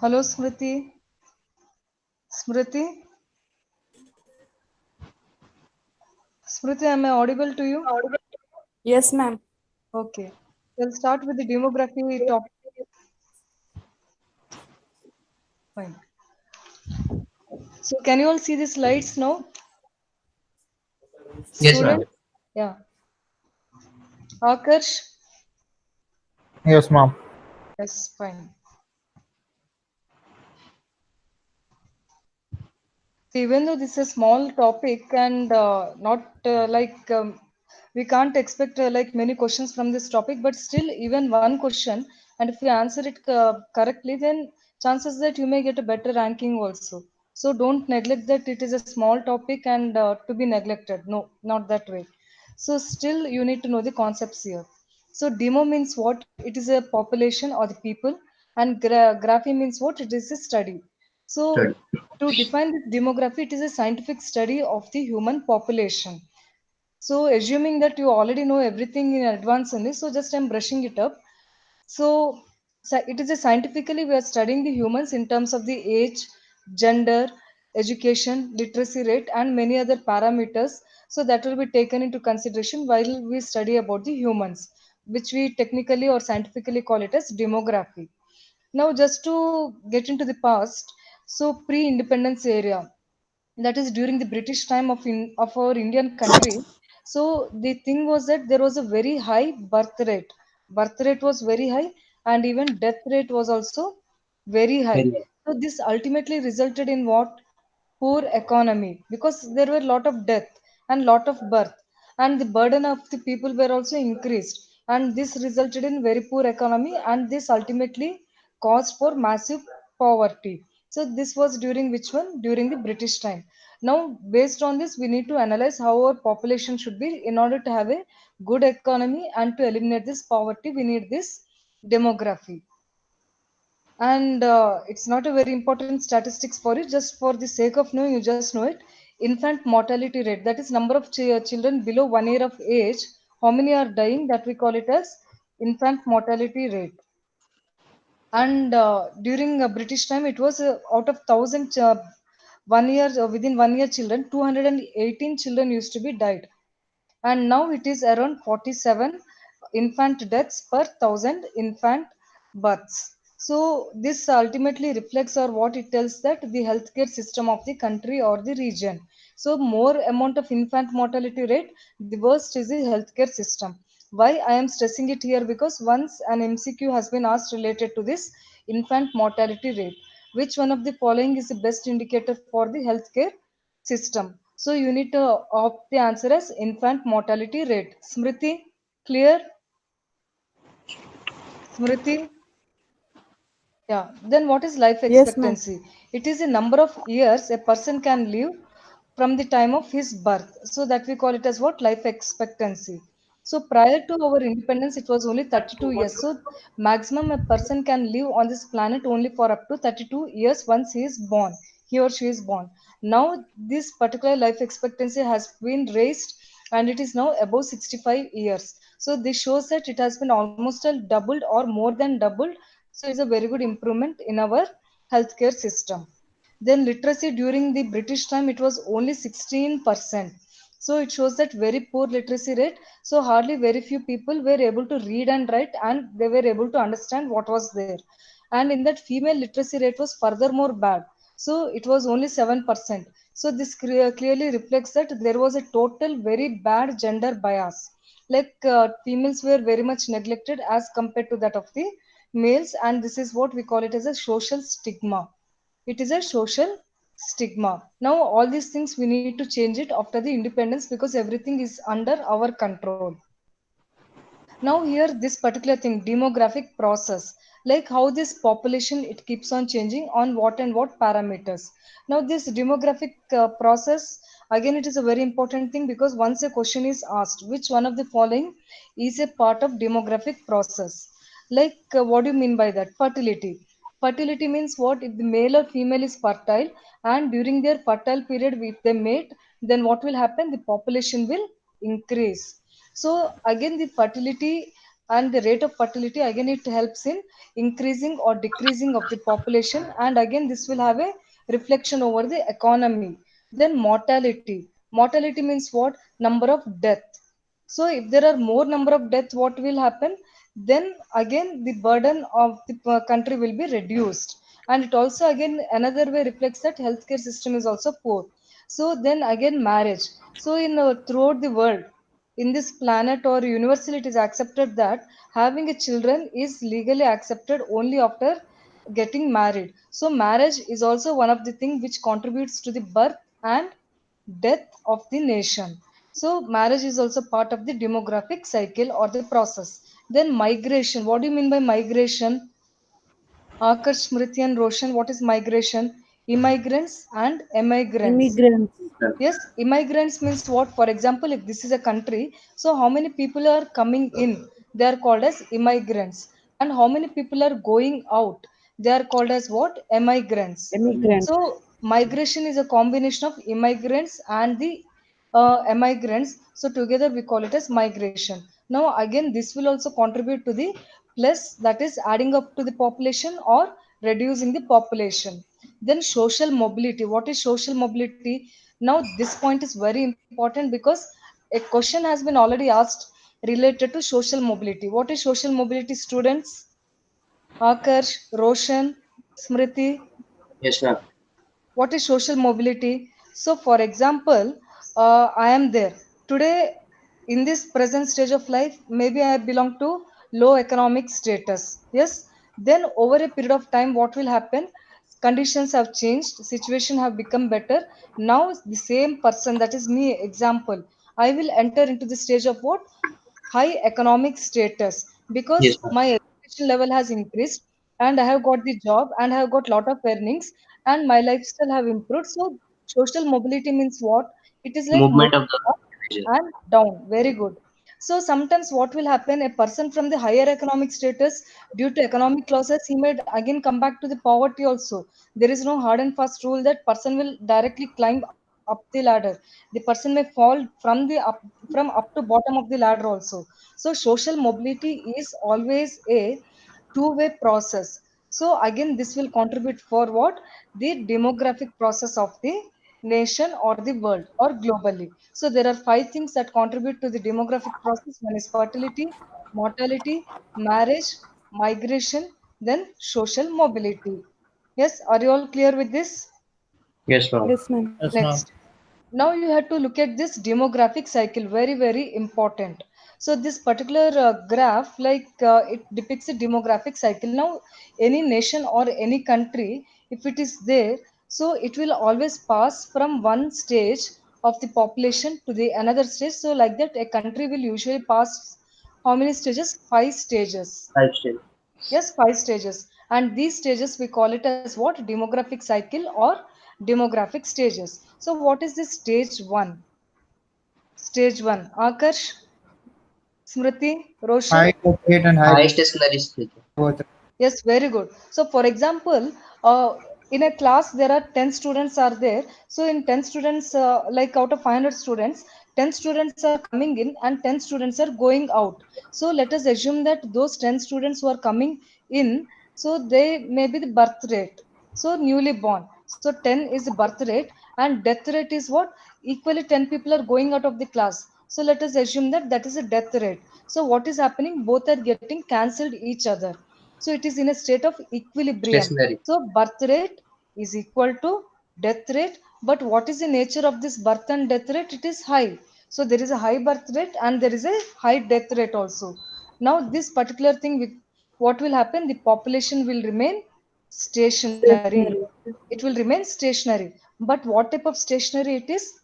Hello, Smriti. Smriti? Smriti, am I audible to you? Yes, ma'am. Okay. We'll start with the demography topic. Fine. So, can you all see the slides now? Yes, ma'am. Student? Yeah. Akarsh? Yes, ma'am. Yes, fine. So even though this is a small topic and not we can't expect like many questions from this topic, but still, even one question, and if you answer it correctly, then chances that you may get a better ranking also. So don't neglect that it is a small topic and to be neglected. No, not that way. So still, you need to know the concepts here. So demo means what? It is a population or the people, and graphy means what? It is a study. So Study. to define this demography, it is a scientific study of the human population. So, assuming that you already know everything in advance only, so just I'm brushing it up. So, it is a scientifically we are studying the humans in terms of the age, gender, education, literacy rate, and many other parameters. So that will be taken into consideration while we study about the humans, which we technically or scientifically call it as demography. Now, just to get into the past, so pre-independence area, that is during the British time of our Indian country. So the thing was that there was a very high birth rate. Birth rate was very high, and even death rate was also very high. Very So this ultimately resulted in what? Poor economy, because there were a lot of death and lot of birth, and the burden of the people were also increased, and this resulted in very poor economy, and this ultimately caused for massive poverty. So this was during which one? During the British time. Now, based on this, we need to analyze how our population should be in order to have a good economy, and to eliminate this poverty, we need this demography. And it's not a very important statistics for you, just for the sake of knowing, you just know it. Infant mortality rate, that is number of children below 1 year of age, how many are dying, that we call it as infant mortality rate. And during British time, it was out of 1,000 1 year, within 1 year children, 218 children used to be died, and now it is around 47 infant deaths per 1,000 infant births. So this ultimately reflects, or what it tells, that the healthcare system of the country or the region. So more amount of infant mortality rate, the worst is the healthcare system. Why I am stressing it here? Because once an MCQ has been asked related to this infant mortality rate, which one of the following is the best indicator for the healthcare system? So you need to opt the answer as infant mortality rate. Smriti, clear? Smriti? Yeah. Then what is life Yes, ma'am. expectancy? It is a number of years a person can live from the time of his birth. So that we call it as what? Life expectancy. So prior to our independence, it was only 32 years. So maximum a person can live on this planet only for up to 32 years once he is born. He or she is born. Now this particular life expectancy has been raised, and it is now above 65 years. So this shows that it has been almost doubled or more than doubled. So it's a very good improvement in our healthcare system. Then literacy during the British time, it was only 16%. So it shows that very poor literacy rate. So hardly very few people were able to read and write, and they were able to understand what was there. And in that, female literacy rate was furthermore bad. So it was only 7%. So this clearly reflects that there was a total very bad gender bias. Like females were very much neglected as compared to that of the males, and this is what we call it as a social stigma. It is a social stigma. Now, all these things we need to change it after the independence, because everything is under our control. Now, here this particular thing, demographic process, like how this population it keeps on changing on what and what parameters. Now, this demographic process, again, it is a very important thing, because once a question is asked, which one of the following is a part of demographic process? Like, what do you mean by that? Fertility. Fertility means what? If the male or female is fertile, and during their fertile period, if they mate, then what will happen? The population will increase. So again, the fertility and the rate of fertility, again it helps in increasing or decreasing of the population, and again this will have a reflection over the economy. Then mortality means what? Number of death. So if there are more number of death, what will happen? Then again the burden of the country will be reduced, and it also again another way reflects that healthcare system is also poor. So then again marriage. So in throughout the world, in this planet or universally, it is accepted that having a children is legally accepted only after getting married. So marriage is also one of the things which contributes to the birth and death of the nation. So marriage is also part of the demographic cycle or the process. Then migration. What do you mean by migration? Akash, Smriti, and Roshan, what is migration? Immigrants and emigrants. Immigrants. Yes, immigrants means what? For example, if this is a country, so how many people are coming in? They are called as immigrants. And how many people are going out? They are called as what? Emigrants. Immigrants. So migration is a combination of immigrants and the emigrants. So together we call it as migration. Now again, this will also contribute to the plus, that is adding up to the population or reducing the population. Then social mobility. What is social mobility? Now this point is very important because a question has been already asked related to social mobility. What is social mobility, students? Akarsh, Roshan, Smriti, Yes, ma'am. what is social mobility? So, for example, I am there today in this present stage of life. Maybe I belong to low economic status. Yes. Then, over a period of time, what will happen? Conditions have changed, situation have become better. Now, the same person, that is me, example, I will enter into the stage of what? High economic status, because Yes, ma'am. my education level has increased and I have got the job and I have got lot of earnings and my lifestyle have improved. So social mobility means what? It is like Movement moving of the up individual. and down. Very good. So sometimes what will happen? A person from the higher economic status, due to economic losses, he may again come back to the poverty also. There is no hard and fast rule that person will directly climb up the ladder. The person may fall from up to bottom of the ladder also. So social mobility is always a two-way process. So again, this will contribute for what? The demographic process of the nation or the world or globally. So there are five things that contribute to the demographic process. One is fertility, mortality, marriage, migration, then social mobility. Yes, are you all clear with this? Yes, ma'am. Yes, ma'am. Yes, ma'am. Next. Now you have to look at this demographic cycle, very very important. So this particular graph, like it depicts a demographic cycle. Now any nation or any country, if it is there, so it will always pass from one stage of the population to the another stage. So like that a country will usually pass how many stages? Five stages. Lifestyle. Yes, five stages. And these stages we call it as what? Demographic cycle or demographic stages. So what is this stage one? Stage one. Akarsh, Smriti, Roshan. High birth rate and high High stationary stage. birth rate. Yes, very good. So, for example, in a class there are 10 students are there. So, in 10 students, like out of 500 students, 10 students are coming in and 10 students are going out. So, let us assume that those 10 students who are coming in, so they may be the birth rate. So, newly born. So, 10 is the birth rate and death rate is what? Equally 10 people are going out of the class. So, let us assume that that is a death rate. So, what is happening? Both are getting cancelled each other. So it is in a state of equilibrium. Stationary. So birth rate is equal to death rate. But what is the nature of this birth and death rate? It is high. So there is a high birth rate and there is a high death rate also. Now this particular thing, with what will happen? The population will remain stationary. Stationery. It will remain stationary. But what type of stationary it is?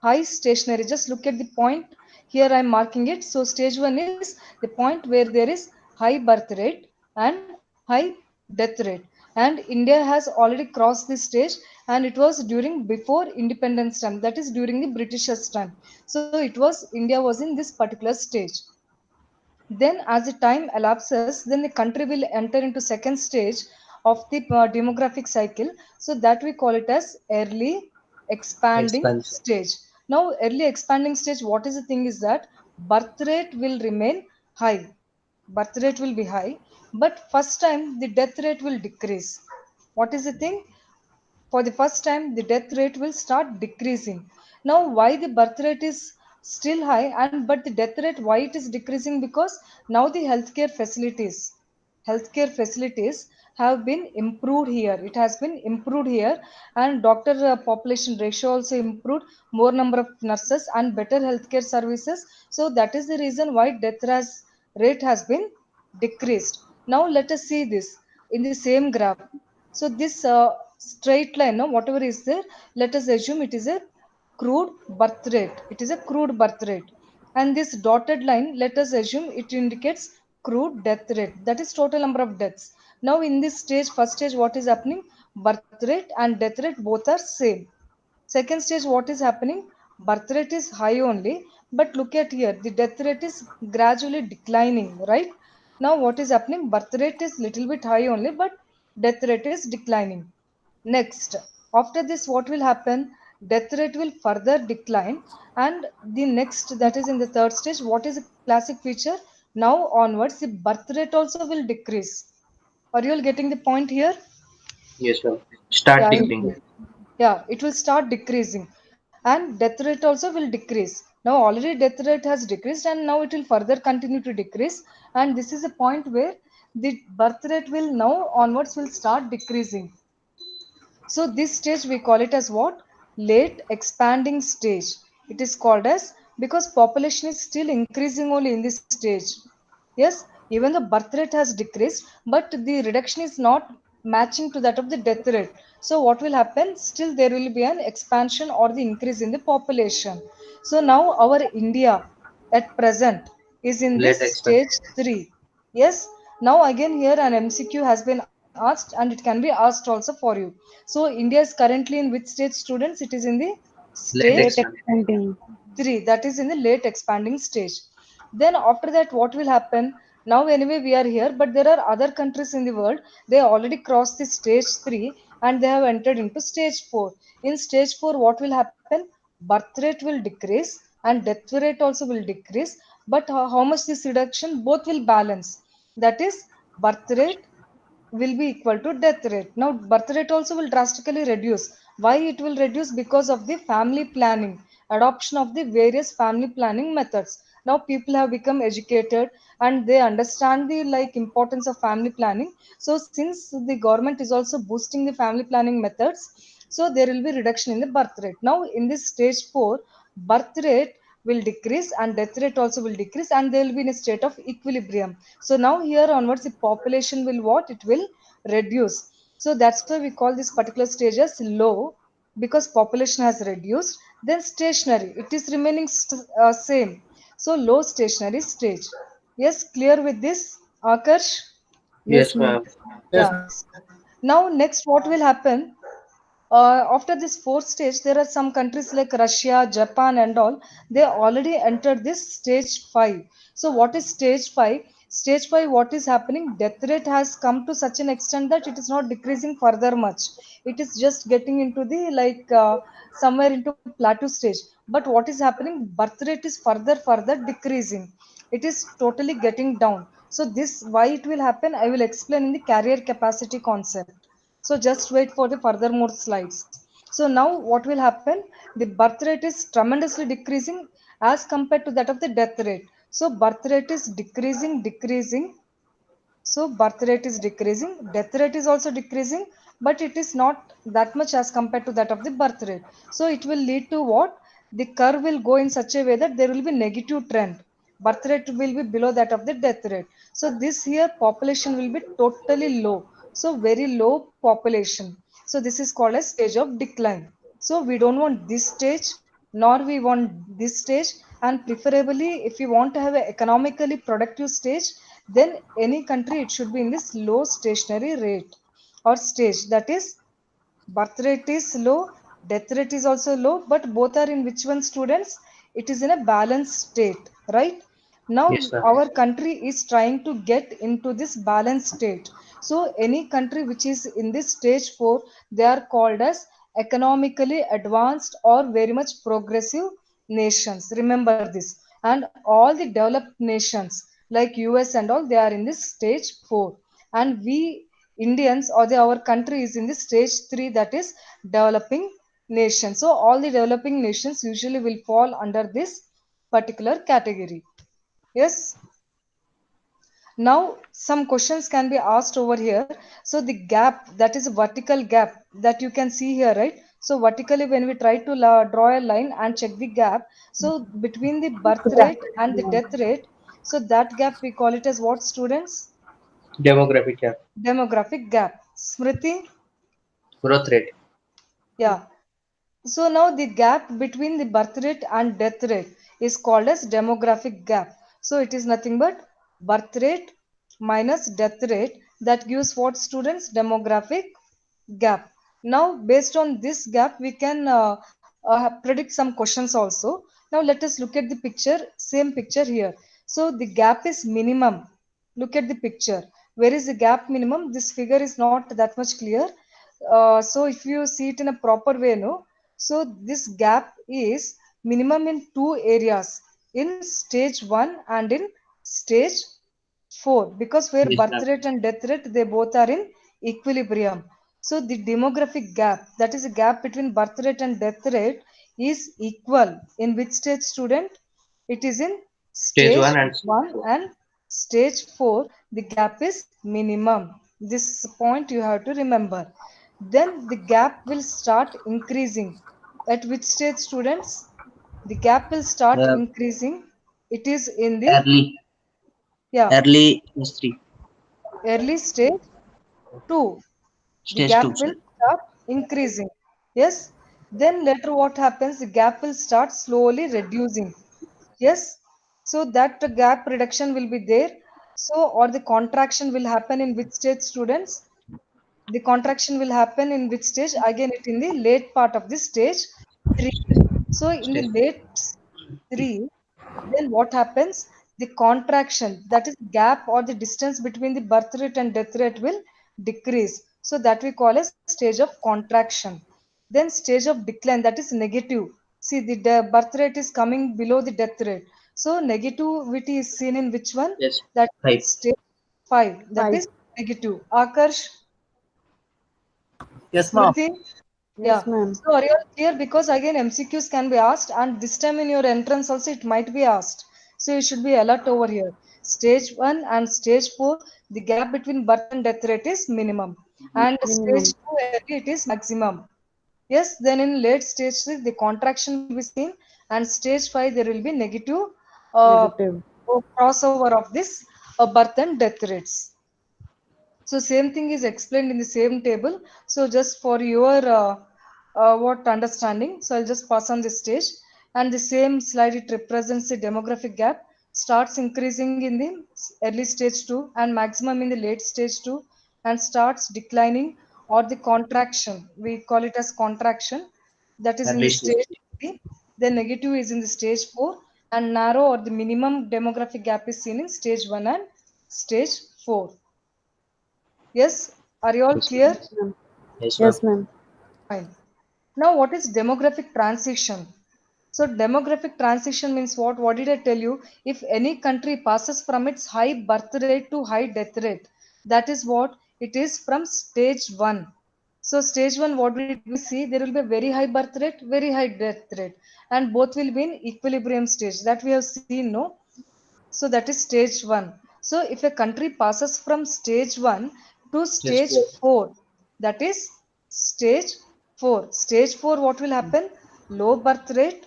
High stationary. Just look at the point. Here I am marking it. So stage one is the point where there is high birth rate and high death rate. And India has already crossed this stage, and it was during before independence time, that is during the Britishers time. So it was India was in this particular stage. Then as the time elapses, then the country will enter into second stage of the demographic cycle. So that we call it as early expanding Expansion. stage. Now early expanding stage, what is the thing is that birth rate will remain high. birth rate will be high, but first time the death rate will decrease. What is the thing? For the first time, the death rate will start decreasing. Now, why the birth rate is still high and but the death rate why it is decreasing? Because now the healthcare facilities have been improved here. It has been improved here, and doctor population ratio also improved, more number of nurses and better healthcare services. So that is the reason why rate has been decreased. Now let us see this in the same graph. So this straight line, no, whatever is there, let us assume it is a crude birth rate. It is a crude birth rate. And this dotted line, let us assume it indicates crude death rate. That is total number of deaths. Now in this stage, first stage, what is happening? Birth rate and death rate both are same. Second stage, what is happening? Birth rate is high only, but look at here, the death rate is gradually declining, right? Now what is happening? Birth rate is little bit high only, but death rate is declining. Next, after this, what will happen? Death rate will further decline, and the next, that is in the third stage, what is a classic feature? Now onwards, the birth rate also will decrease. Are you all getting the point here? Yes, ma'am. Start Yeah, declining. yeah, it will start decreasing, and death rate also will decrease. Now already death rate has decreased, and now it will further continue to decrease. And this is a point where the birth rate will now onwards will start decreasing. So this stage we call it as what? Late expanding stage. It is called as, because population is still increasing only in this stage. Yes, even the birth rate has decreased, but the reduction is not matching to that of the death rate. So what will happen? Still there will be an expansion or the increase in the population. So now our India at present is in Let this expand. stage 3. Yes, now again here an MCQ has been asked and it can be asked also for you. So India is currently in which stage, students? It is in the Let stage Late expand. expanding. 3, that is in the late expanding stage. Then after that, what will happen? Now anyway we are here, but there are other countries in the world, they already crossed the stage 3 and they have entered into stage 4. In stage 4, what will happen? Birth rate will decrease and death rate also will decrease, but how much this reduction? Both will balance. That is, birth rate will be equal to death rate. Now, birth rate also will drastically reduce. Why it will reduce? Because of the family planning, adoption of the various family planning methods. Now, people have become educated and they understand the importance of family planning. So, since the government is also boosting the family planning methods, so there will be reduction in the birth rate. Now, in this stage 4, birth rate will decrease and death rate also will decrease, and they will be in a state of equilibrium. So now here onwards the population will what? It will reduce. So that's why we call this particular stage as low, because population has reduced. Then stationary, it is remaining same. So low stationary stage. Yes, clear with this, Akarsh? Yes, Yes, ma'am. ma'am. Yes, Yeah. Now next what will happen? After this fourth stage, there are some countries like Russia, Japan, and all. They already entered this stage 5. So, what is stage 5? Stage 5, what is happening? Death rate has come to such an extent that it is not decreasing further much. It is just getting into the somewhere into plateau stage. But what is happening? Birth rate is further decreasing. It is totally getting down. So, this why it will happen, I will explain in the carrier capacity concept. So just wait for the further more slides. So now what will happen? The birth rate is tremendously decreasing as compared to that of the death rate. So birth rate is decreasing. So birth rate is decreasing, death rate is also decreasing, but it is not that much as compared to that of the birth rate. So it will lead to what? The curve will go in such a way that there will be negative trend. Birth rate will be below that of the death rate. So this here population will be totally low. So very low population. So this is called a stage of decline. So we don't want this stage, nor we want this stage, and preferably if you want to have an economically productive stage, then any country it should be in this low stationary rate or stage. That is, birth rate is low, death rate is also low, but both are in which one, students? It is in a balanced state, right? Now Yes, ma'am. our country is trying to get into this balanced state. So any country which is in this stage 4, they are called as economically advanced or very much progressive nations. Remember this. And all the developed nations, like US and all, they are in this stage 4. And we Indians or our country is in the stage 3, that is developing nation. So all the developing nations usually will fall under this particular category. Yes. Now some questions can be asked over here. So the gap, that is a vertical gap that you can see here, right? So vertically when we try to draw a line and check the gap, so between the birth rate and the death rate, so that gap we call it as what, students? Demographic gap. Demographic gap. Smriti? Growth rate. Yeah. So now the gap between the birth rate and death rate is called as demographic gap. So it is nothing but birth rate minus death rate, that gives what, students? Demographic gap. Now based on this gap we can predict some questions also. Now let us look at the picture, same picture here. So the gap is minimum. Look at the picture. Where is the gap minimum? This figure is not that much clear. So if you see it in a proper way, no, so this gap is minimum in two areas, in stage 1 and in stage 4, because where Yes, birth ma'am. rate and death rate, they both are in equilibrium. So the demographic gap, that is a gap between birth rate and death rate, is equal in which stage, student? It is in Stage stage one and stage 1 four. and stage 4. The gap is minimum. This point you have to remember. Then the gap will start increasing. At which stage, students? The gap will start Uh, increasing. It is in the, early, yeah, early history. early stage 2. The Stage gap two, will sir. start increasing. Yes. Then later what happens? The gap will start slowly reducing. Yes. So that the gap reduction will be there. So, or the contraction will happen in which stage, students? The contraction will happen in which stage? Again, it in the late part of the stage 3. So in the Stage. late 3, then what happens? The contraction, that is gap or the distance between the birth rate and death rate, will decrease. So that we call as stage of contraction. Then stage of decline, that is negative. See, the birth rate is coming below the death rate. So negativity is seen in which one? Yes. That is in Five. stage 5. That Five. is negative. Akarsh, Yes, ma'am. Smriti? Yes, Yeah. ma'am. So are you all clear? Because again MCQs can be asked, and this time in your entrance also it might be asked. So you should be alert over here. Stage 1 and stage 4, the gap between birth and death rate is minimum. And stage Minimum. 2 early it is maximum. Yes, then in late stage 3 the contraction will be seen, and stage 5 there will be negative uh, Negative. crossover of this birth and death rates. So same thing is explained in the same table. So just for your what understanding, so I'll just pass on this stage. And the same slide, it represents the demographic gap, starts increasing in the early stage 2 and maximum in the late stage 2, and starts declining or the contraction. We call it as contraction. That is in the Early stage. stage 3. The negative is in the stage 4, and narrow or the minimum demographic gap is seen in stage 1 and stage 4. Yes, are you all Yes, clear? Yes, ma'am. yes, ma'am. Yes, ma'am. Fine. Now, what is demographic transition? So, demographic transition means what? What did I tell you? If any country passes from its high birth rate to high death rate, that is what it is from stage 1. So, stage 1, what did we see? There will be a very high birth rate, very high death rate, and both will be in equilibrium stage. That we have seen, no? So that is stage 1. So if a country passes from stage 1 to Stage stage four. 4, that is stage 4. Stage 4, what will happen? Low birth rate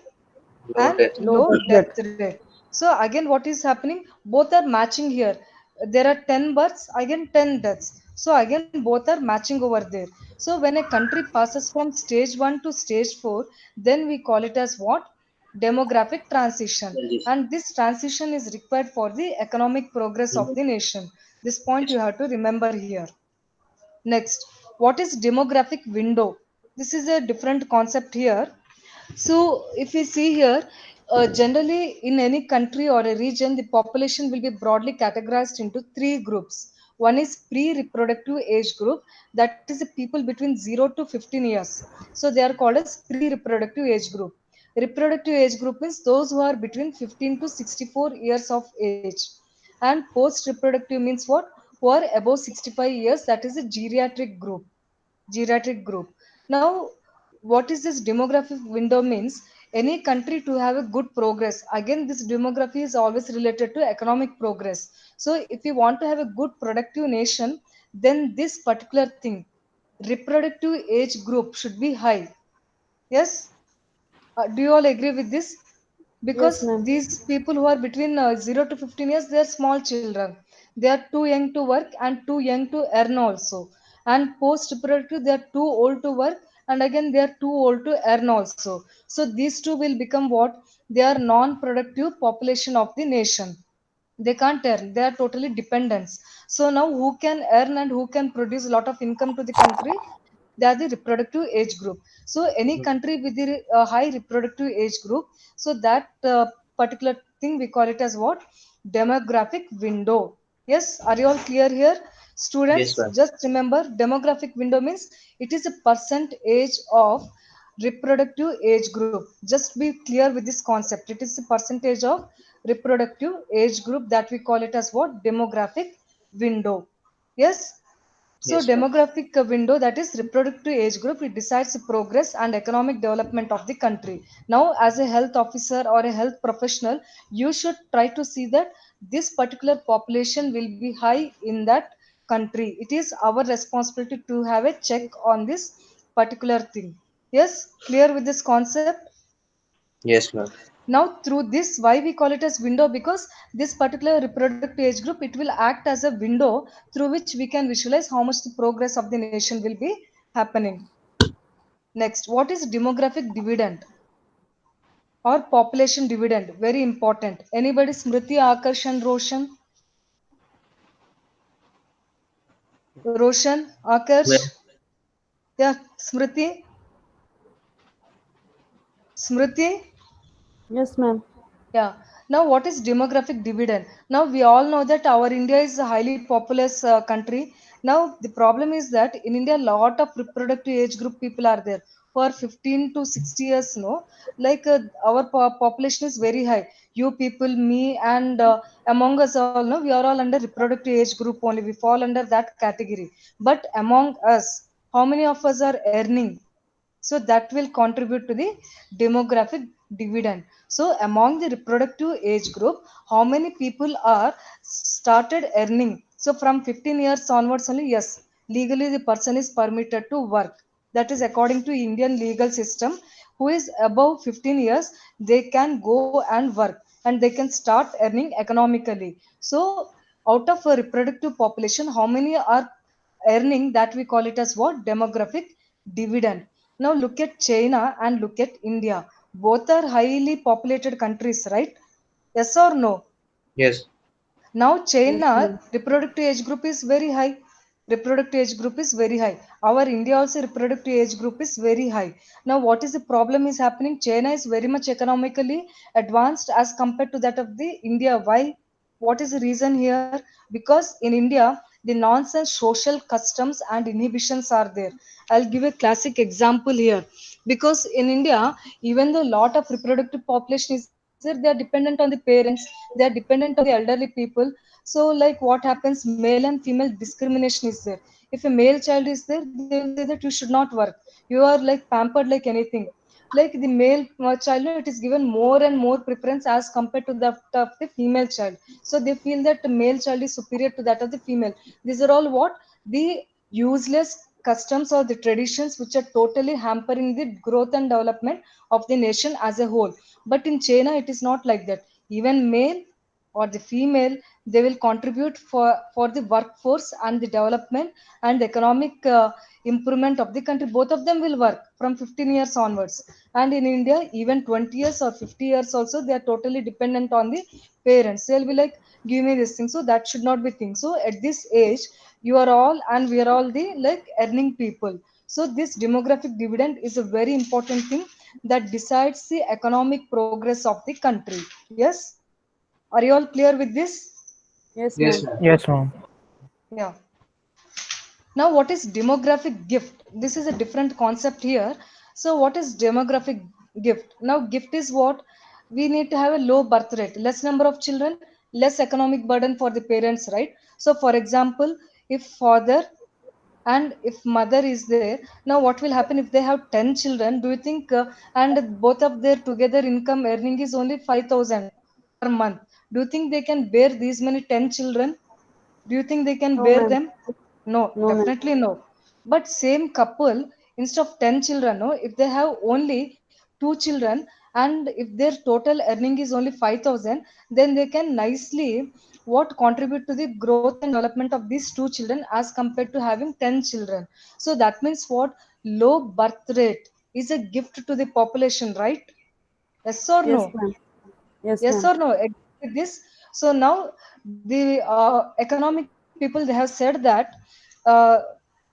Low and death. Low low birth death rate. rate. So again, what is happening? Both are matching here. There are 10 births, again 10 deaths. So again, both are matching over there. So when a country passes from stage 1 to stage 4, then we call it as what? Demographic transition. Yes. And this transition is required for the economic progress of the nation. This point you have to remember here. Next, what is demographic window? This is a different concept here. So, if we see here, generally in any country or a region, the population will be broadly categorized into three groups. One is pre-reproductive age group, that is the people between 0 to 15 years. So, they are called as pre-reproductive age group. Reproductive age group means those who are between 15 to 64 years of age. And post reproductive means what? Who are above 65 years, that is a geriatric group. Now, what is this demographic window means? Any country to have a good progress. Again, this demography is always related to economic progress. So if you want to have a good productive nation, then this particular thing, reproductive age group, should be high. Yes. Do you all agree with this? Because Yes, ma'am. these people who are between 0 to 15 years, they are small children. They are too young to work and too young to earn also. And post reproductive, they are too old to work, and again they are too old to earn also. So these two will become what? They are non productive population of the nation. They can't earn, they are totally dependents. So now who can earn and who can produce a lot of income to the country? They are the reproductive age group. So any country with the high reproductive age group, so that particular thing we call it as what? Demographic window. Yes, are you all clear here? Students, Yes, ma'am. just remember, demographic window means it is a percent age of reproductive age group. Just be clear with this concept. It is the percentage of reproductive age group that we call it as what? Demographic window. Yes. So Yes, ma'am. demographic window, that is reproductive age group, it decides the progress and economic development of the country. Now as a health officer or a health professional, you should try to see that this particular population will be high in that country. It is our responsibility to have a check on this particular thing. Yes, clear with this concept? Yes, ma'am. Now through this, why we call it as window? Because this particular reproductive age group, it will act as a window through which we can visualize how much the progress of the nation will be happening. Next, what is demographic dividend or population dividend? Very important. Anybody? Smriti, Akarsh and Roshan? Roshan, Akarsh? Well, Yeah, Smriti? Smriti? Yes, ma'am. Yeah. Now, what is demographic dividend? Now, we all know that our India is a highly populous country. Now, the problem is that in India, lot of reproductive age group people are there for 15 to 60 years. No, like our population is very high. You people, me, and among us all, no, we are all under reproductive age group only. We fall under that category. But among us, how many of us are earning? So that will contribute to the demographic dividend. So among the reproductive age group, how many people are started earning? So from 15 years onwards only, yes, legally the person is permitted to work. That is according to Indian legal system. Who is above 15 years, they can go and work, and they can start earning economically. So out of a reproductive population, how many are earning? That we call it as what? Demographic dividend. Now look at China and look at India. Both are highly populated countries, right? Yes or no? yes, Now Yes, China ma'am. reproductive age group is very high. Reproductive age group is very high. Our India also reproductive age group is very high. Now what is the problem is happening? China is very much economically advanced as compared to that of the India. Why? What is the reason here? Because in India, the nonsense social customs and inhibitions are there. I'll give a classic example here. Because in India, even though a lot of reproductive population is there, they are dependent on the parents, they are dependent on the elderly people. So like what happens, male and female discrimination is there. If a male child is there, they will say that you should not work, you are like pampered like anything. Like the male child, it is given more and more preference as compared to that of the female child. So they feel that the male child is superior to that of the female. These are all what? The useless customs or the traditions which are totally hampering the growth and development of the nation as a whole. But in China, it is not like that. Even male or the female, they will contribute for the workforce and the development and the economic improvement of the country. Both of them will work from 15 years onwards. And in India, even 20 years or 50 years also, they are totally dependent on the parents. They'll be like, give me this thing. So that should not be thing. So at this age, you are all and we are all the like earning people. So this demographic dividend is a very important thing that decides the economic progress of the country. Yes. Are you all clear with this? Yes, yes, ma'am. ma'am. Yes, ma'am. Yeah. Now, what is demographic gift? This is a different concept here. So, what is demographic gift? Now, gift is what? We need to have a low birth rate, less number of children, less economic burden for the parents, right? So for example, if father and if mother is there, now what will happen if they have 10 children? Do you think and both of their together income earning is only 5,000 per month? Do you think they can bear these many 10 children? Do you think they can No, bear ma'am. them? No, No, ma'am. definitely no. But same couple, instead of 10 children, no, if they have only 2 children, and if their total earning is only 5,000, then they can nicely what contribute to the growth and development of these 2 children as compared to having 10 children. So that means what? Low birth rate is a gift to the population, right? Yes or no? Yes, ma'am. Yes, Yes ma'am. or no? Agree with this? So now the economic people, they have said that uh,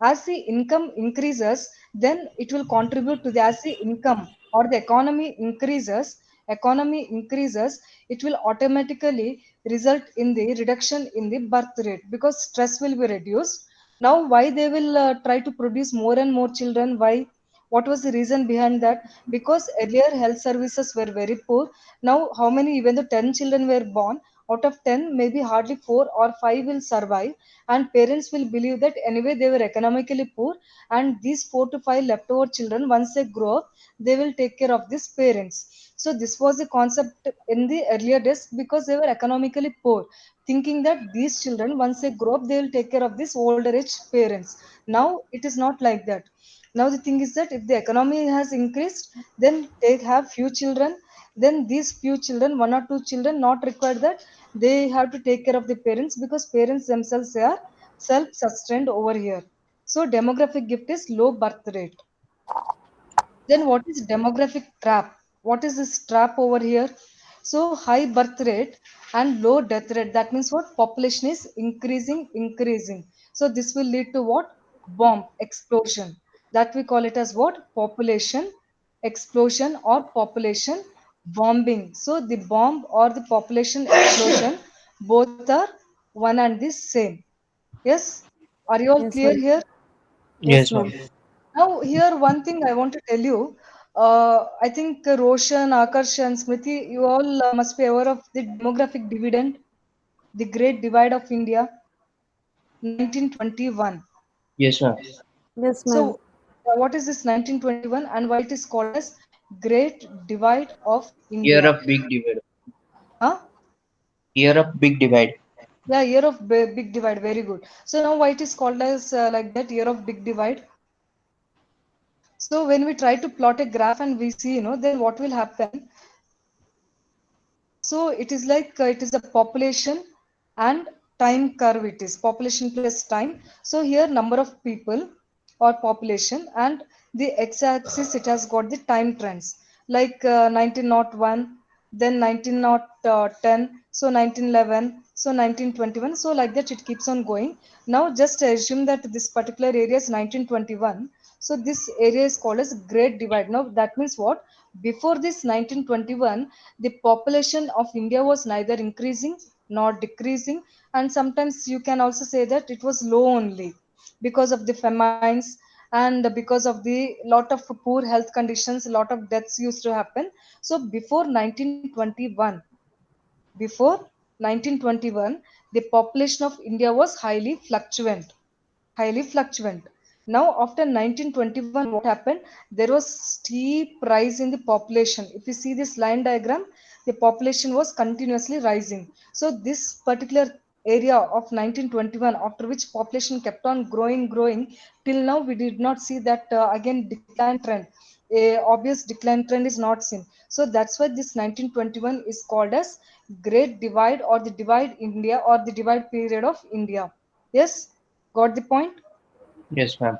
as the income increases, then it will contribute to the, as the income or the economy increases, it will automatically result in the reduction in the birth rate because stress will be reduced. Now why they will try to produce more and more children? Why? What was the reason behind that? Because earlier health services were very poor. Now, how many, even though 10 children were born, out of 10, maybe hardly 4 or 5 will survive. And parents will believe that anyway they were economically poor, and these 4 to 5 leftover children, once they grow up, they will take care of these parents. So, this was the concept in the earlier days because they were economically poor, thinking that these children, once they grow up, they will take care of these older age parents. Now, it is not like that. Now, the thing is that if the economy has increased, then they have few children, then these few children, 1 or 2 children, not required that they have to take care of the parents because parents themselves, they are self-sustained over here. So demographic gift is low birth rate. Then what is demographic trap? What is this trap over here? So high birth rate and low death rate. That means what? Population is increasing. So this will lead to what? Bomb explosion. That we call it as what? Population explosion or population bombing. So the bomb or the population explosion, both are one and the same. Yes? Are you all Yes, clear ma'am. here? Yes, Yes, ma'am. ma'am. Now, here one thing I want to tell you. I think Roshan, Akarsh, and Smriti, you all must be aware of the demographic dividend, the Great Divide of India, 1921. Yes, ma'am. Yes, ma'am. So, what is this 1921 and why it is called as Great Divide of Year India? of big divide. Huh? Year of big divide. Yeah, Year of Big Divide. Very good. So now why it is called as like that, Year of Big Divide? So when we try to plot a graph and we see, then what will happen? So it is like it is a population and time curve. It is population plus time. So here number of people or population, and the x-axis it has got the time trends like 1901, then 1910, so 1911, so 1921. So like that it keeps on going. Now just assume that this particular area is 1921. So this area is called as Great Divide. Now that means what? Before this 1921, the population of India was neither increasing nor decreasing, and sometimes you can also say that it was low only because of the famines and because of the lot of poor health conditions, a lot of deaths used to happen. So before 1921, the population of India was highly fluctuant. Now, after 1921, what happened? There was steep rise in the population. If you see this line diagram, the population was continuously rising. So, this particular area of 1921, after which population kept on growing, till now we did not see that again decline trend. A obvious decline trend is not seen. So that's why this 1921 is called as Great Divide or the Divide India or the Divide period of India. Yes, got the point? Yes, ma'am.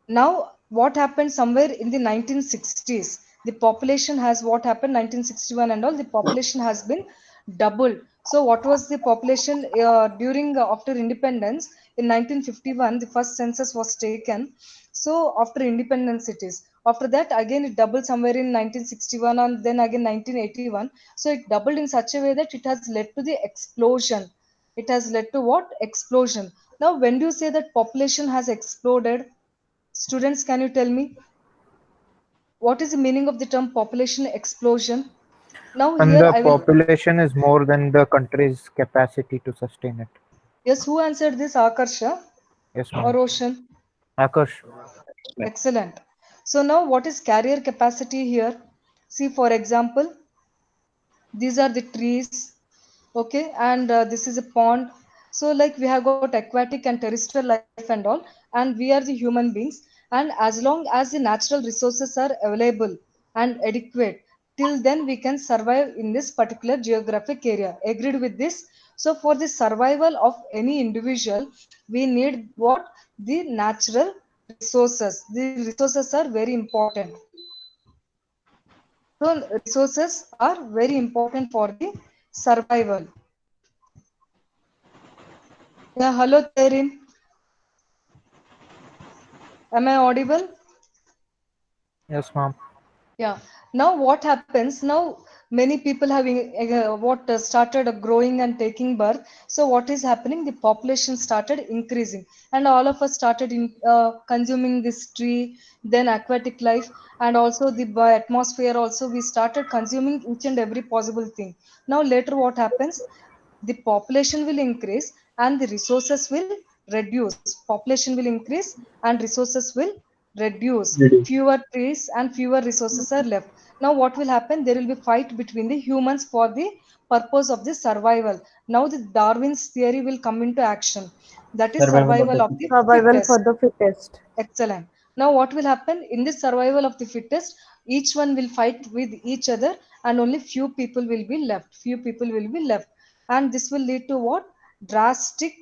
Now, what happened somewhere in the 1960s? The population has what happened 1961 and all, the population has been doubled. So, what was the population during after independence in 1951? The first census was taken. So, after independence, it is. After that, again, it doubled somewhere in 1961 and then again 1981. So, it doubled in such a way that it has led to the explosion. It has led to what? Explosion. Now, when do you say that population has exploded? Students, can you tell me what is the meaning of the term population explosion? Now And here the I will. population is more than the country's capacity to sustain it. Yes, who answered this? Akarsha Yes, or ma'am. Ocean? Akash. Excellent. So now what is carrier capacity here? See, for example, these are the trees, okay, and this is a pond. So like we have got aquatic and terrestrial life and all, and we are the human beings, and as long as the natural resources are available and adequate, till then we can survive in this particular geographic area. Agreed with this? So for the survival of any individual, we need what? The natural resources. The resources are very important. So resources are very important for the survival. Yeah, hello Terin. Am I audible? Yes, ma'am. Yeah. Now what happens? Now many people have started growing and taking birth. So what is happening? The population started increasing, and all of us started consuming this tree, then aquatic life, and also the atmosphere. Also, we started consuming each and every possible thing. Now later, what happens? The population will increase and the resources will reduce. Population will increase and resources will reduce. Fewer trees and fewer resources are left. Now what will happen? There will be fight between the humans for the purpose of the survival. Now the Darwin's theory will come into action. That is Survival of survival the of the fittest. Survival for fittest. the fittest. Excellent. Now, what will happen in this survival of the fittest? Each one will fight with each other, and only few people will be left. Few people will be left, and this will lead to what? Drastic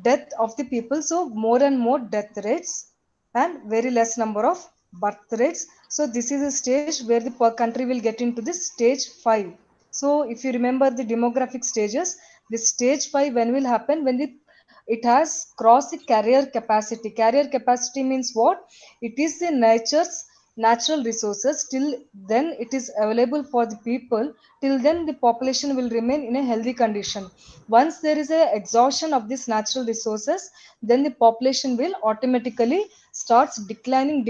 death of the people. So, more and more death rates, and very less number of birth rates. So, this is a stage where the country will get into this stage 5. So, if you remember the demographic stages, the stage 5 when will happen? When the it has crossed the carrier capacity. Carrier capacity means what? It is the nature's natural resources. Till then it is available for the people. Till then the population will remain in a healthy condition. Once there is a exhaustion of these natural resources, then the population will automatically starts declining,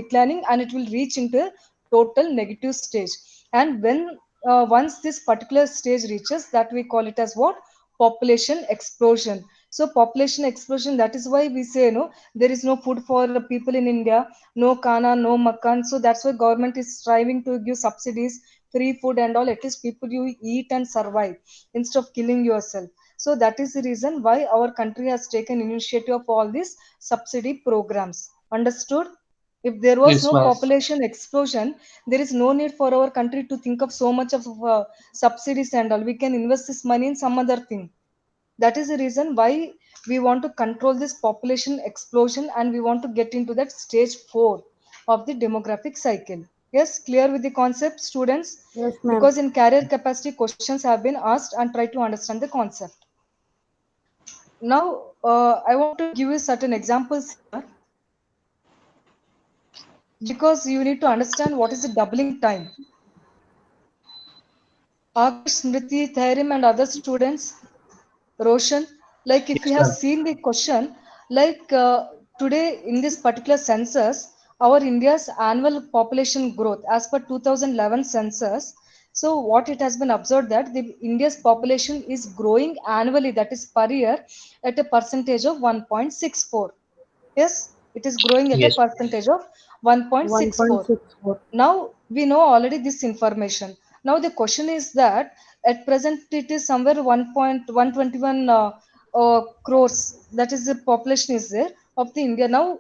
and it will reach into a total negative stage. And when once this particular stage reaches, that we call it as what? Population explosion. So population explosion, that is why we say no, there is no food for the people in India, no kana, no makan. So that's why government is striving to give subsidies, free food and all. At least people you eat and survive instead of killing yourself. So that is the reason why our country has taken initiative of all these subsidy programs. Understood? If there was Yes, no ma'am. population explosion, there is no need for our country to think of so much of subsidies and all. We can invest this money in some other thing. That is the reason why we want to control this population explosion, and we want to get into that stage 4 of the demographic cycle. Yes, clear with the concept, students? Yes, ma'am. Because in career capacity, questions have been asked, and try to understand the concept. Now, I want to give you certain examples here, because you need to understand what is the doubling time. Akash, Smriti, Thairim, and other students, Roshan, like if Yes, you have ma'am. seen the question, like today in this particular census, our India's annual population growth as per 2011 census. So what it has been observed that the India's population is growing annually, that is per year, at a percentage of 1.64. Yes, it is growing at a Yes. percentage of 1.64. 1.64. Now we know already this information. Now the question is that at present it is somewhere 1.121 crores. That is the population is there of the India. Now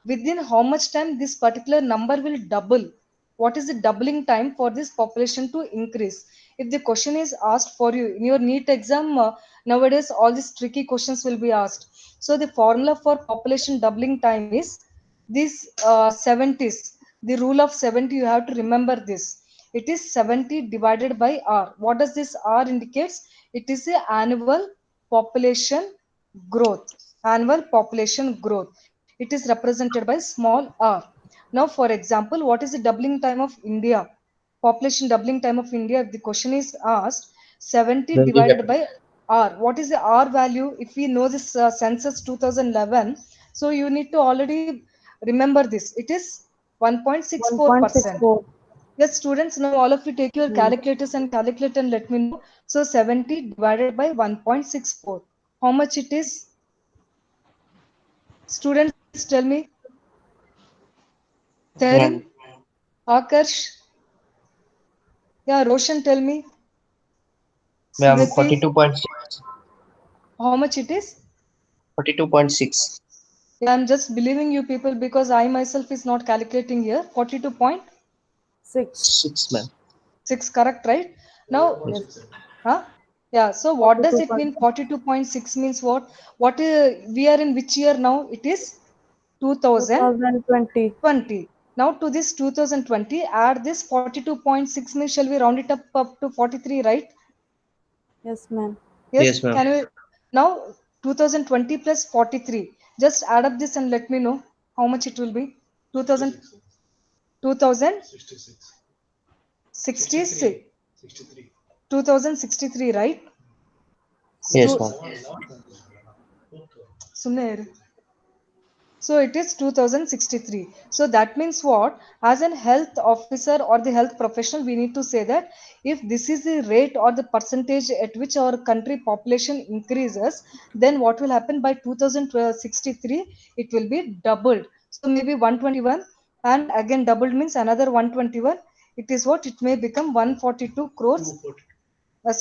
within how much time this particular number will double? What is the doubling time for this population to increase? If the question is asked for you in your NEET exam, nowadays all these tricky questions will be asked. So the formula for population doubling time is this 70s. The rule of 70, you have to remember this. It is 70 divided by R. What does this R indicates? It is the annual population growth. Annual population growth. It is represented by small r. Now, for example, what is the doubling time of India? Population doubling time of India, if the question is asked, 70 Very divided rapid. by R. What is the R value? If we know this census 2011, so you need to already remember this. It is 1.64%. 1.64. Yes, students, now all of you take your calculators and calculate and let me know. So 70 divided by 1.64. How much it is? Students, tell me. Terin, Ma'am, Akarsh, yeah, Roshan, tell me. ma'am, Smriti, 42.6. how much it is? 42.6. Yeah, I'm just believing you people because I myself is not calculating here. 42.6, 6. 6, ma'am. correct, right? Now, Yes. huh? Yeah, so what does it mean? 42.6. 42.6 means what? We are in which year now? It is 2020. 2020. Now to this 2020, add this 42.6 means shall we round it up to 43, right? Yes, ma'am. Yes, Yes, ma'am. can we now 2020 plus 43? Just add up this and let me know how much it will be. 2000, 2066, 2063, right? Yes, Stu- ma'am. ಸುಮ್ನೆ ಇರು. So it is 2063. So that means what? As an health officer or the health professional, we need to say that if this is the rate or the percentage at which our country population increases, then what will happen by 2063? It will be doubled. So maybe 121 and again doubled means another 121. It is what? It may become 142 crores,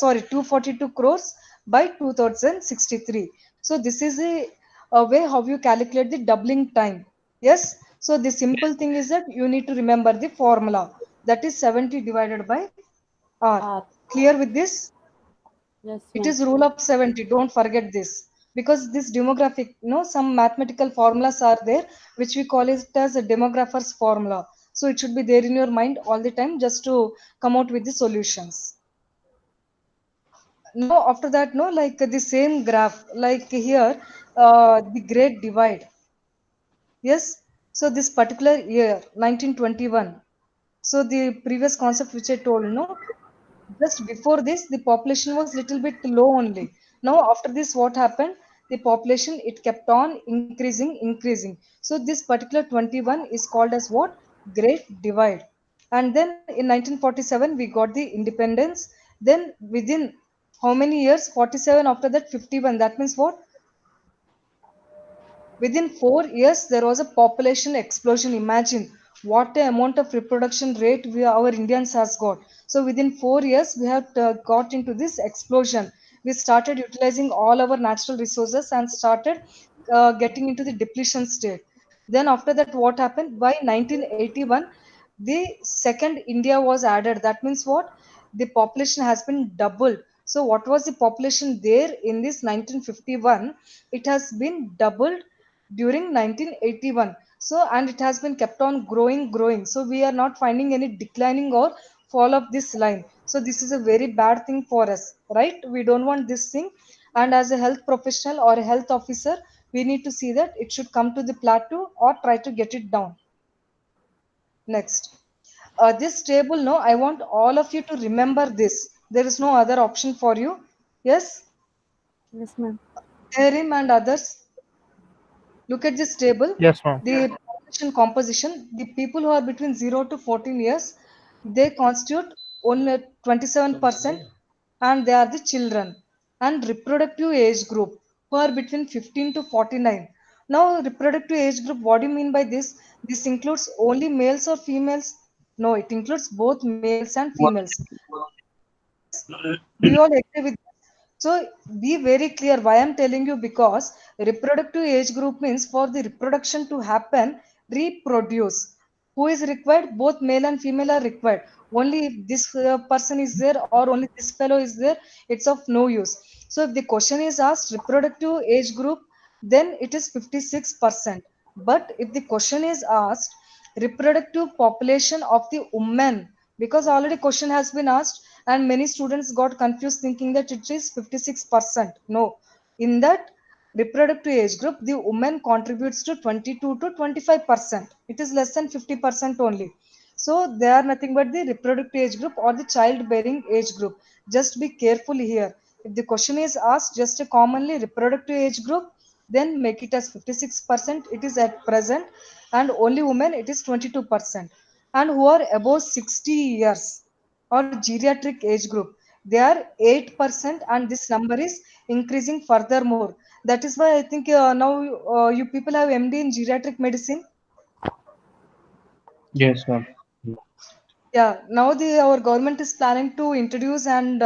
sorry, 242 crores by 2063. So this is a way how you calculate the doubling time. Yes, so the simple thing is that you need to remember the formula, that is 70 divided by r. R. Clear with this? Yes, It ma'am. is rule of 70, don't forget this, because this demographic, some mathematical formulas are there which we call it as a demographer's formula. So it should be there in your mind all the time just to come out with the solutions. No, after that, no, like the same graph, like here, the great divide. Yes, so this particular year, 1921. So the previous concept which I told, just before this, the population was little bit low only. Now after this, what happened? The population it kept on increasing, increasing. So this particular 21 is called as what? Great divide. And then in 1947 we got the independence. Then within how many years? 47, after that 51. That means what? Within 4 years, there was a population explosion. Imagine what a amount of reproduction rate our Indians has got. So within 4 years, we have got into this explosion. We started utilizing all our natural resources and started getting into the depletion state. Then after that, what happened? By 1981, the second India was added. That means what? The population has been doubled. So what was the population there in this 1951? It has been doubled during 1981. So and it has been kept on growing. So we are not finding any declining or fall of this line. So this is a very bad thing for us, right? We don't want this thing. And as a health professional or a health officer, we need to see that it should come to the plateau or try to get it down. Next, this table, no, I want all of you to remember this. There is no other option for you. Yes, Yes, ma'am. Theorem and others. Look at this table. Yes, ma'am. The population composition, the people who are between 0 to 14 years, they constitute only 27%, and they are the children. And reproductive age group, who are between 15 to 49. Now, reproductive age group, what do you mean by this? This includes only males or females? No, it includes both males and females. Yes, do you all agree with this? So be very clear why I'm telling you, because reproductive age group means for the reproduction to happen, reproduce. Who is required? Both male and female are required. Only if this person is there or only this fellow is there, it's of no use. So if the question is asked reproductive age group, then it is 56%. But if the question is asked reproductive population of the women, because already question has been asked and many students got confused thinking that it is 56%. No, in that reproductive age group, the woman contributes to 22 to 25%. It is less than 50% only. So they are nothing but the reproductive age group or the childbearing age group. Just be careful here. If the question is asked just a commonly reproductive age group, then make it as 56%. It is at present, and only women it is 22%. and who are above 60 years or geriatric age group, they are 8%, and this number is increasing furthermore. That is why I think now you people have MD in geriatric medicine. Yes, ma'am. Yeah, now our government is planning to introduce and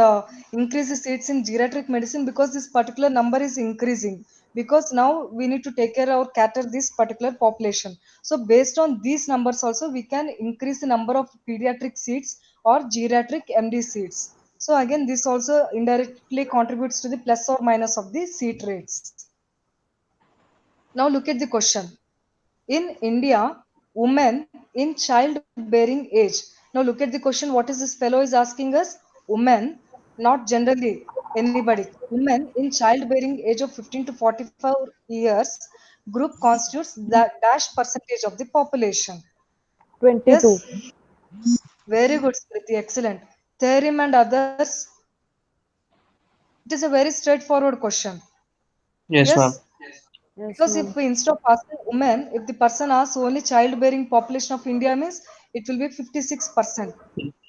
increase the seats in geriatric medicine because this particular number is increasing. Because now we need to take care or cater this particular population. So based on these numbers also, we can increase the number of pediatric seats or geriatric MD seats. So again, this also indirectly contributes to the plus or minus of the seat rates. Now look at the question. In India, women in childbearing age. Now look at the question. What is this fellow is asking us? Women, not generally anybody. Women in childbearing age of 15 to 44 years group constitutes the dash percentage of the population. 22. Yes, very good, Smriti. Excellent. Theorem and others. It is a very straightforward question. Yes, ma'am. Yes. Yes, Because if ma'am. we instead of asking women, if the person asks only childbearing population of India means it will be 56%.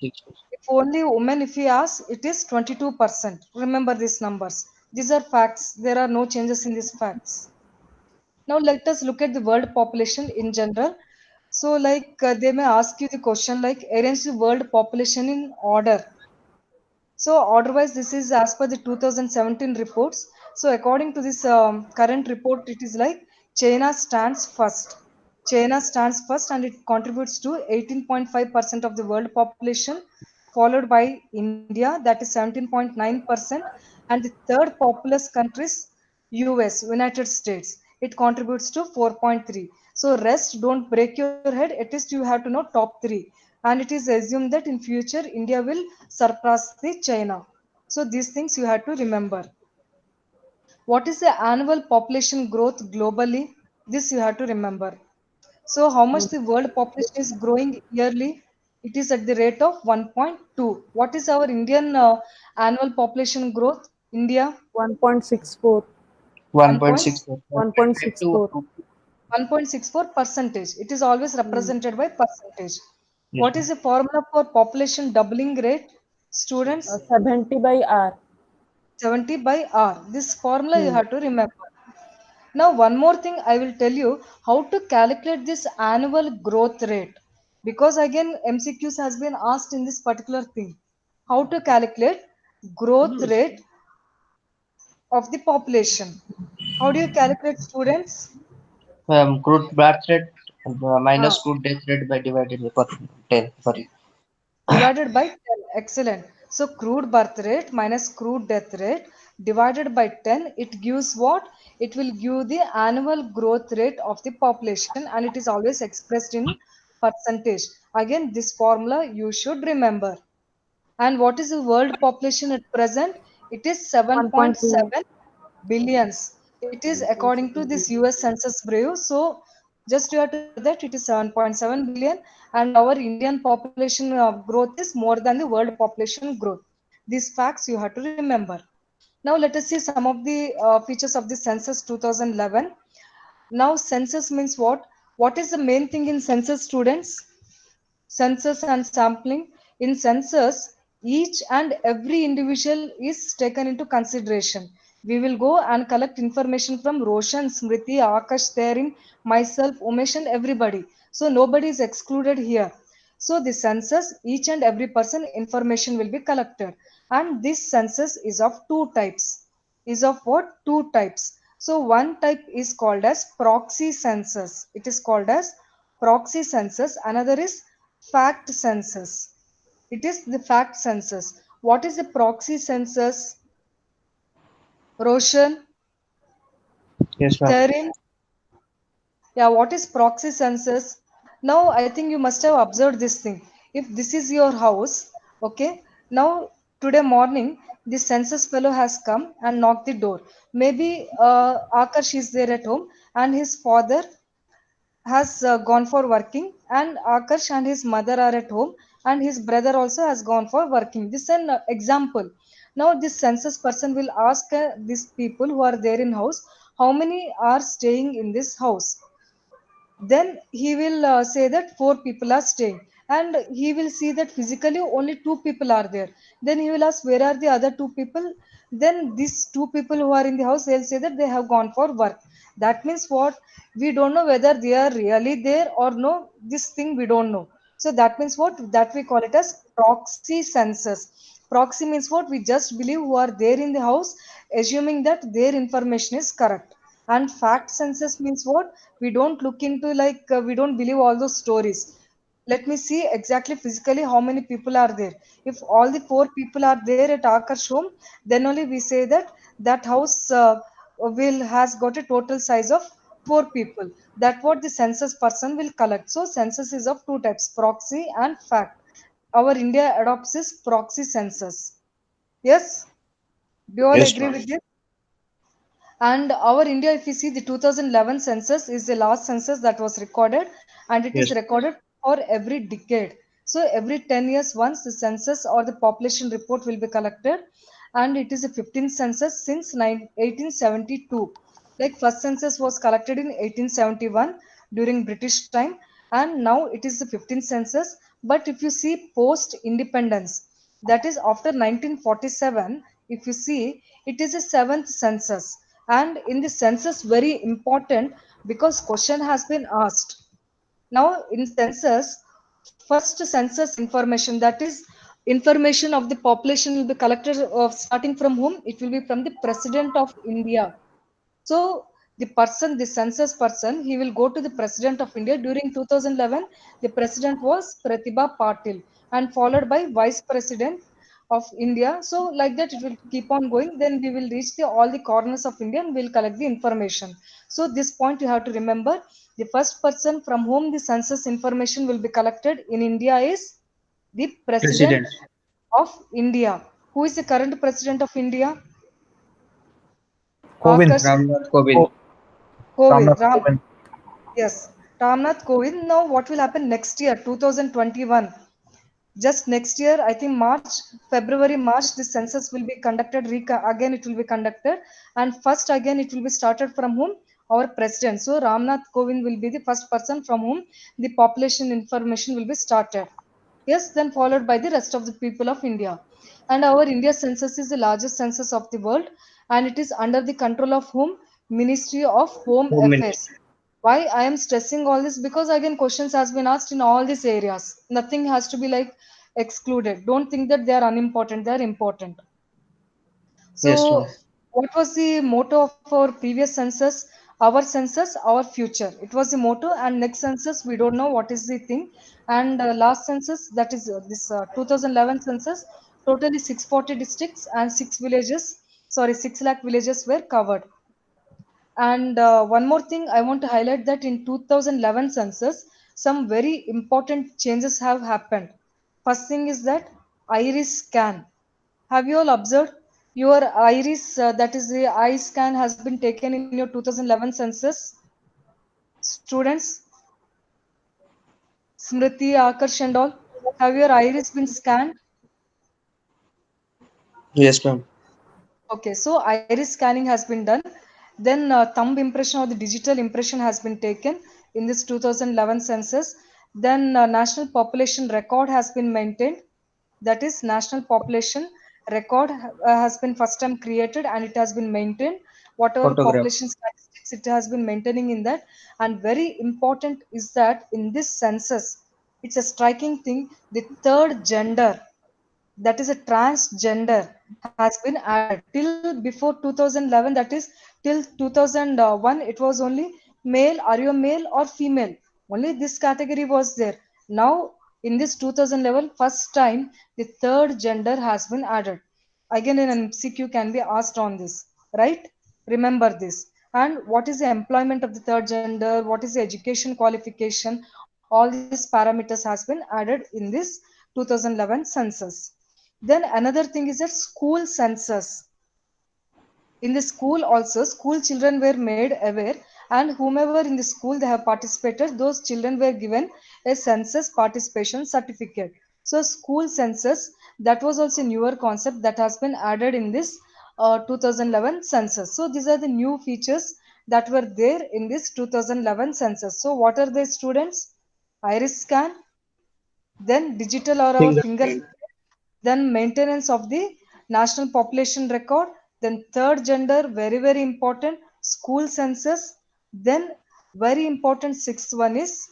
6%. If only women, if we ask, it is 22%. Remember these numbers. These are facts. There are no changes in these facts. Now let us look at the world population in general. So like they may ask you the question like arrange the world population in order. So order-wise, this is as per the 2017 reports. So according to this current report, it is like China stands first. China stands first and it contributes to 18.5% of the world population, followed by India, that is 17.9%, and the third populous country is US, United States. It contributes to 4.3. So rest, don't break your head. At least you have to know top three, and it is assumed that in future India will surpass the China. So these things you have to remember. What is the annual population growth globally? This you have to remember. So how much the world population is growing yearly? It is at the rate of 1.2. What is our Indian annual population growth? India 1.64. 1.6. 1.1.64 1.64. percentage. It is always Hmm. represented by percentage. Yes, What is ma'am. the formula for population doubling rate? Students, 70 by R. 70 by R. This formula you Hmm. have to remember. Now, one more thing I will tell you how to calculate this annual growth rate. Because again, MCQs has been asked in this particular thing. How to calculate growth rate of the population. How do you calculate, students? Crude birth rate Ah, minus crude death rate by divided by per 10. Sorry. divided by 10. Excellent. So crude birth rate minus crude death rate divided by 10, it gives what? It will give the annual growth rate of the population, and it is always expressed in percentage. Again, this formula you should remember. And what is the world population at present? It is 1.2. 7.7 billions. It is according to this US Census Bureau. So just you have to know that it is 7.7 billion, and our Indian population growth is more than the world population growth. These facts you have to remember. Now let us see some of the features of the census 2011. Now census means what? What is the main thing in census, students? Census and sampling. In census, each and every individual is taken into consideration. We will go and collect information from Roshan, Smriti, Akash, Terin, myself, Umesh, and everybody. So nobody is excluded here. So the census, each and every person information will be collected. And this census is of two types. Is of what? Two types. So one type is called as proxy census. It is called as proxy census. Another is fact census. It is the fact census. What is the proxy census? Roshan, Yes, ma'am. Therin, yeah, what is proxy census? Now, I think you must have observed this thing. If this is your house, okay, now today morning, the census fellow has come and knocked the door. Maybe Akash is there at home and his father has gone for working, and Akash and his mother are at home, and his brother also has gone for working. This is an example. Now this census person will ask these people who are there in house, how many are staying in this house? Then he will say that four people are staying. and he will see that physically only two people are there. Then he will ask, where are the other two people? Then these two people who are in the house, they'll say that they have gone for work. That means what? We don't know whether they are really there or no. This thing we don't know. So that means what? That we call it as proxy census. Proxy means what? We just believe who are there in the house, assuming that their information is correct. And fact census means what? We don't look into we don't believe all those stories. Let me see exactly physically how many people are there. If all the four people are there at Akarsh home, then only we say that that house will has got a total size of four people. That what the census person will collect. So census is of two types, proxy and fact. Our India adopts this proxy census. Yes, do you all Yes, agree ma'am. with this? And our India, if you see, the 2011 census is the last census that was recorded, and it is Yes. recorded for every decade. So every 10 years once the census or the population report will be collected, and it is a 15th census since 1872. Like first census was collected in 1871 during British time, and now it is the 15th census. But if you see post independence, that is after 1947, if you see, it is a seventh census. And in the census, very important, because question has been asked. Now in census, first census information, that is information of the population will be collected of starting from whom? It will be from the President of India. So the person, the census person, he will go to the President of India. During 2011, the President was Pratibha Patil, and followed by Vice President of India. So like that, it will keep on going. Then we will reach the all the corners of India and we'll collect the information. So this point you have to remember. The first person from whom the census information will be collected in India is the President President. of India. Who is the current President of India? Kovind. Akash Ramnath Kovind. Ko- Kovind. Ramnath Kovind. Yes, Ramnath Kovind. Now, what will happen next year, 2021? Just next year, I think March, February, March, the census will be conducted. Again, it will be conducted, and first again, it will be started from whom? Our president. So, Ramnath Kovind will be the first person from whom the population information will be started. Yes, then followed by the rest of the people of India. And our India census is the largest census of the world, and it is under the control of whom? Ministry of Home Home Ministry. Affairs. Why I am stressing all this? Because again, questions has been asked in all these areas. Nothing has to be excluded. Don't think that they are unimportant. They are important. Yes, ma'am. So, what was the motto of our previous census? Our census, our future. It was the motto, and next census, we don't know what is the thing. And last census, that is this 2011 census, totally 640 districts and six villages, sorry, 6 lakh villages were covered. And one more thing I want to highlight that in 2011 census, some very important changes have happened. First thing is that iris scan. Have you all observed your iris, that is the eye scan has been taken in your 2011 census? Students, Smriti, Akarsh and all, have your iris been scanned? Yes, ma'am. Okay, so iris scanning has been done. Then thumb impression or the digital impression has been taken in this 2011 census. Then national population record has been maintained. That is, national population record has been first time created and it has been maintained. Whatever Photograph. population statistics it has been maintaining in that. And very important is that in this census, it's a striking thing. The third gender, that is a transgender, has been added. Till before 2011, that is till 2001, it was only male, are you a male or female, only this category was there. Now in this 2011, first time the third gender has been added. Again an MCQ can be asked on this, right? Remember this. And what is the employment of the third gender, what is the education qualification, all these parameters has been added in this 2011 census. Then another thing is that school census. In the school also, school children were made aware, and whomever in the school they have participated, those children were given a census participation certificate. So school census, that was also a newer concept that has been added in this 2011 census. So these are the new features that were there in this 2011 census. So what are the students? Iris scan, then digital or our Fingerprint. fingerprint, then maintenance of the national population record, then third gender, very very important, school census, then very important sixth one is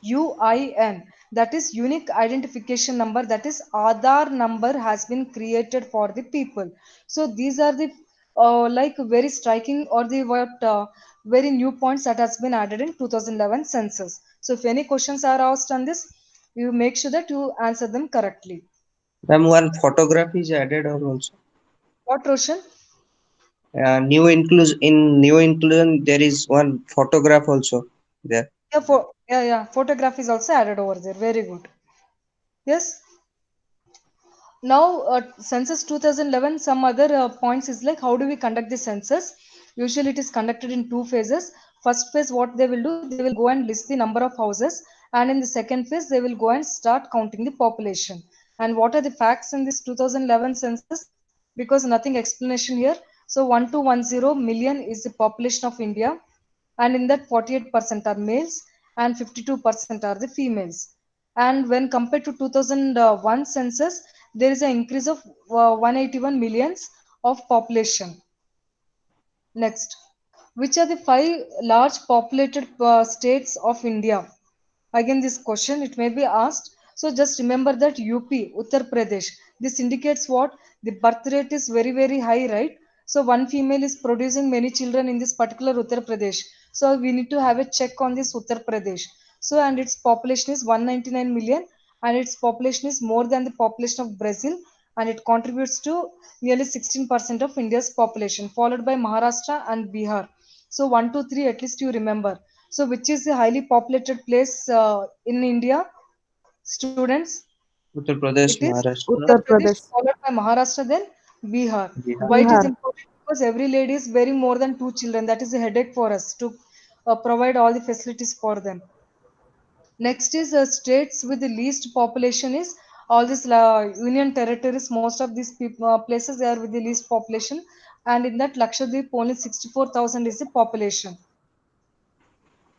UIN, that is unique identification number, that is Aadhaar number has been created for the people. So these are the like very striking or the what very new points that has been added in 2011 census. So if any questions are asked on this, you make sure that you answer them correctly. Ma'am, one photograph is added on also. What, Roshan? New inclusion there is one photograph also there. Yeah, photograph is also added over there. Very good. Yes. Now, census 2011, some other points is like how do we conduct the census? Usually, it is conducted in two phases. First phase, what they will do, they will go and list the number of houses, and in the second phase, they will go and start counting the population. And what are the facts in this 2011 census? Because nothing explanation here. So, 1210 million is the population of India, and in that 48% are males and 52% are the females. And when compared to 2001 census, there is an increase of 181 millions of population. Next, which are the five large populated states of India? Again, this question it may be asked. So just remember that UP, Uttar Pradesh. This indicates what the birth rate is very very high, right? So one female is producing many children in this particular Uttar Pradesh. So we need to have a check on this Uttar Pradesh. So and its population is 199 million, and its population is more than the population of Brazil, and it contributes to nearly 16% of India's population, followed by Maharashtra and Bihar. So 1, 2, 3 at least you remember. So which is the highly populated place in India, students? Uttar Pradesh, It is Maharashtra, Uttar Uttar Pradesh, Pradesh. followed by Maharashtra, then Bihar. Bihar. Why it is Bihar. important? Because every lady is bearing more than two children. That is a headache for us to provide all the facilities for them. Next is states with the least population is all these union territories. Most of these places they are with the least population, and in that Lakshadweep only 64,000 is the population.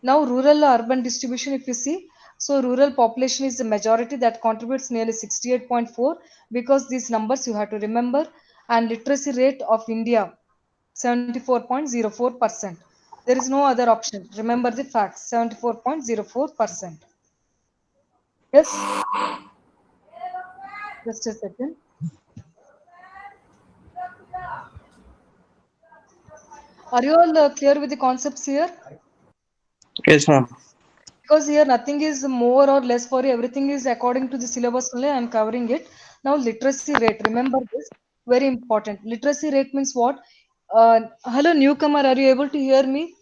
Now, rural urban distribution, if you see, so rural population is the majority that contributes nearly 68.4, because these numbers you have to remember, and literacy rate of India 74.04%. There is no other option. Remember the facts 74.04%. Yes, just a second. Are you all clear with the concepts here? Yes, ma'am. Because here nothing is more or less for you, everything is according to the syllabus only. I'm covering it. Now, literacy rate. Remember this, very important. Literacy rate means what? Hello, newcomer. Are you able to hear me?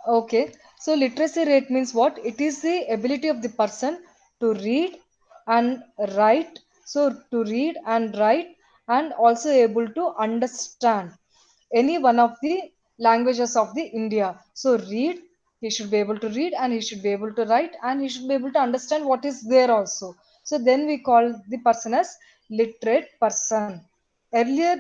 Okay, so literacy rate means what? It is the ability of the person to read and write. So, to read and write, and also able to understand any one of the languages of the India. So, read, he should be able to read, and he should be able to write, and he should be able to understand what is there also. So, then we call the person as literate person. Earlier,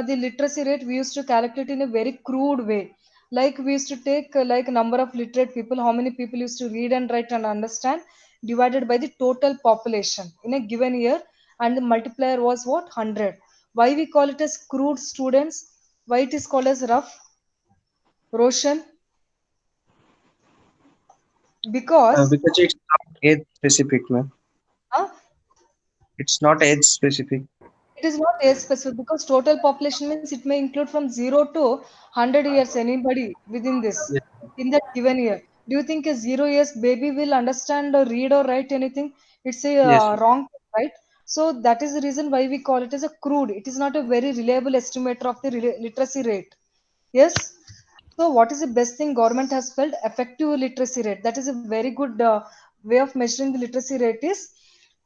the literacy rate we used to calculate in a very crude way, like we used to take like number of literate people, how many people used to read and write and understand, divided by the total population in a given year, and the multiplier was what? 100. Why we call it as crude, students? Why it is called as rough, Roshan? Because Because it's not age specific, ma'am. uh, It's not age specific. it is not age specific, because total population means it may include from 0 to 100 years, anybody within this, Yes, in that given year. Do you think a 0 years baby will understand or read or write anything? It's a yes, ma'am. wrong, right? So that is the reason why we call it as a crude. It is not a very reliable estimator of the literacy rate. Yes. So what is the best thing government has felt? Effective literacy rate. That is a very good way of measuring the literacy rate is,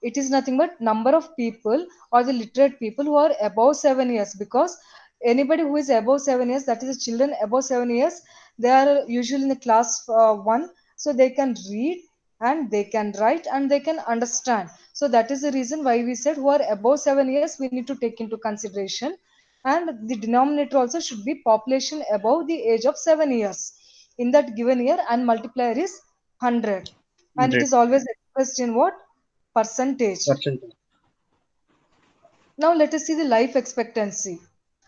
it is nothing but number of people or the literate people who are above 7 years, because anybody who is above 7 years, that is the children above 7 years, they are usually in the class 1, so they can read and they can write and they can understand. So that is the reason why we said who are above 7 years we need to take into consideration, and the denominator also should be population above the age of 7 years in that given year, and multiplier is 100. And it 100 is always expressed in what? Percentage. percent. Now let us see the life expectancy.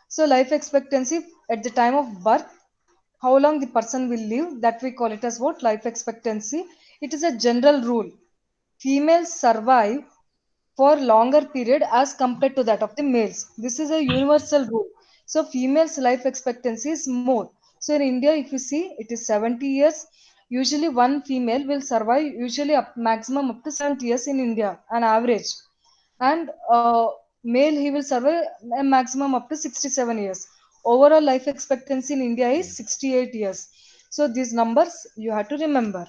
So life expectancy at the time of birth, how long the person will live, that we call it as what? Life expectancy. It is a general rule. Females survive for longer period as compared to that of the males. This is a universal rule. So females life expectancy is more. So in India, if you see, it is 70 years. Usually one female will survive usually up maximum up to 70 years in India, an average. And male he will survive a maximum up to 67 years. Overall life expectancy in India is 68 years. So these numbers you have to remember.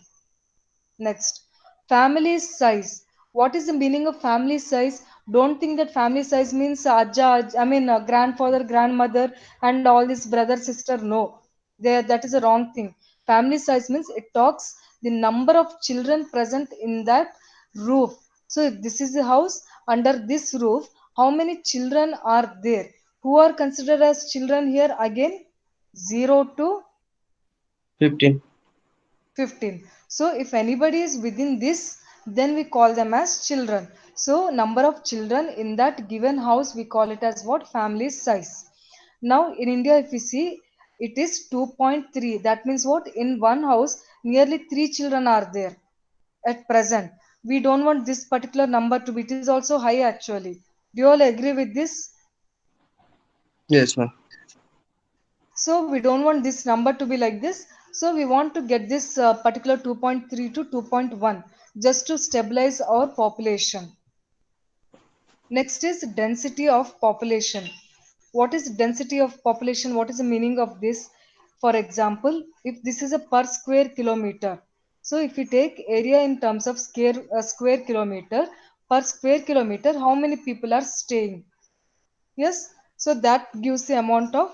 Next, family size. What is the meaning of family size? Don't think that family size means grandfather, grandmother, and all this brother, sister. No, that is a wrong thing. Family size means it talks the number of children present in that roof. So if this is the house, under this roof, how many children are there? Who are considered as children here again? 0 to 15. 15. So if anybody is within this, then we call them as children. So number of children in that given house, we call it as what? Family size. Now in India, if we see, it is 2.3. That means what? In one house, nearly 3 children are there at present. We don't want this particular number to be. It is also high actually. Do you all agree with this? Yes, ma'am. So we don't want this number to be like this. So we want to get this particular 2.3 to 2.1 just to stabilize our population. Next is density of population. What is density of population? What is the meaning of this? For example, if this is a per square kilometer. So if we take area in terms of square kilometer, per square kilometer, how many people are staying? Yes, so that gives the amount of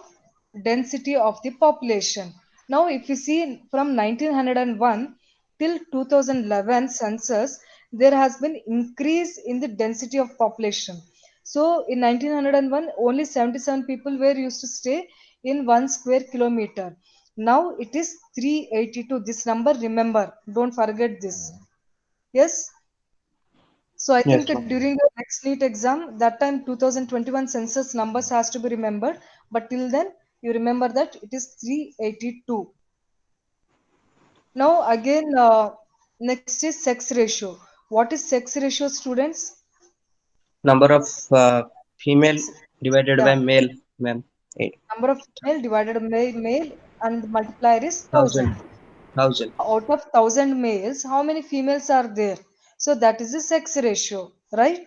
density of the population. Now, if you see from 1901 till 2011 census, there has been increase in the density of population. So, in 1901, only 77 people were used to stay in 1 square kilometer. Now it is 382. This number, remember, don't forget this. Yes. So I think Yes, ma'am. during the next NEET exam, that time 2021 census numbers has to be remembered. But till then, you remember that it is 382. Now again, next is sex ratio. What is sex ratio, students? Number of female S- divided by Yeah, male, ma'am. number of male divided by male and multiplier is 1000. 8,000. 1,000. Out of 1000 males, how many females are there? So that is the sex ratio, right?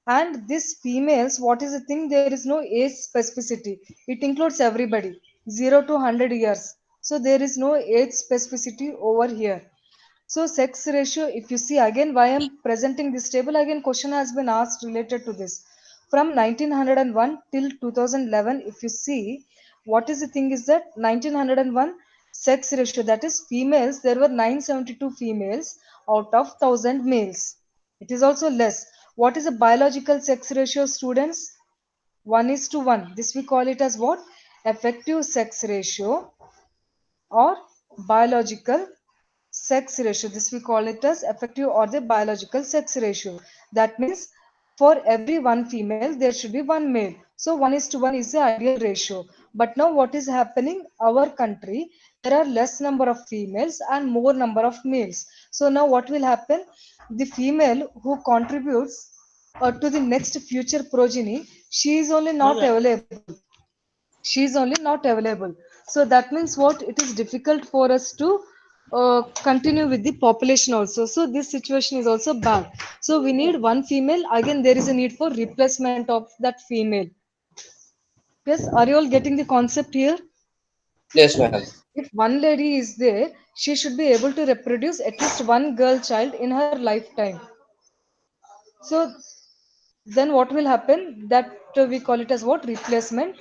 And this females, what is the thing? There is no age specificity. It includes everybody, 0 to 100 years. So there is no age specificity over here. So sex ratio, if you see again why I'm presenting this table, again question has been asked related to this. From 1901 till 2011, if you see, what is the thing is that 1901 sex ratio, that is females, there were 972 females out of 1000 males. It is also less. What is a biological sex ratio, students? 1 is to 1. This we call it as what? Effective sex ratio or biological sex ratio. This we call it as effective or the biological sex ratio. That means for every one female, there should be one male. So 1 is to 1 is the ideal ratio. But now what is happening? Our country, there are less number of females and more number of males. So now what will happen? The female who contributes to the next future progeny, she is only not available. She is only not available. So that means what? It is difficult for us to continue with the population also. So this situation is also bad. So we need one female. Again, there is a need for replacement of that female. Yes, are you all getting the concept here? Yes, ma'am. If one lady is there, she should be able to reproduce at least one girl child in her lifetime. So then what will happen? That we call it as what? Replacement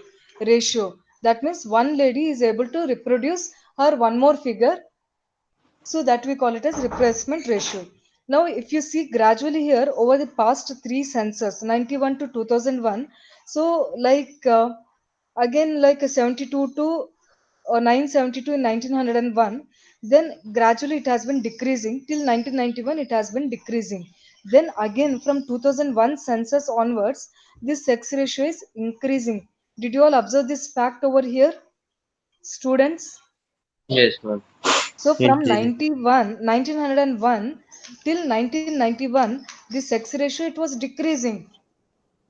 ratio. That means one lady is able to reproduce her one more figure, so that we call it as replacement ratio. Now if you see gradually here over the past three census, 91 to 2001, so again like a 72 to 972 in 1901, Then gradually it has been decreasing till 1991, it has been decreasing. Then again from 2001 census onwards, this sex ratio is increasing. Did you all observe this fact over here, students? Yes, ma'am. So from Increasing. 1901 till 1991, the sex ratio it was decreasing.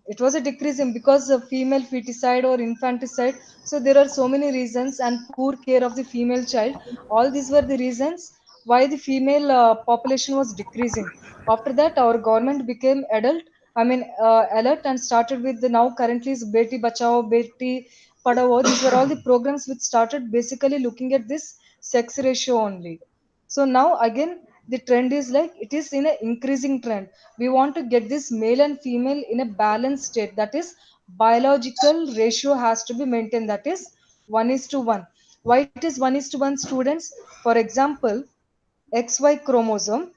It was a decreasing because of female feticide or infanticide. So there are so many reasons, and poor care of the female child. All these were the reasons why the female population was decreasing. After that, our government became alert and started with the now currently is Beti Bachao, Beti Padhao. These were all the programs which started basically looking at this sex ratio only. So now again the trend is like it is in an increasing trend. We want to get this male and female in a balanced state, that is biological ratio has to be maintained, that is 1 is to 1. Why it is 1 is to 1, students? For example, XY chromosome,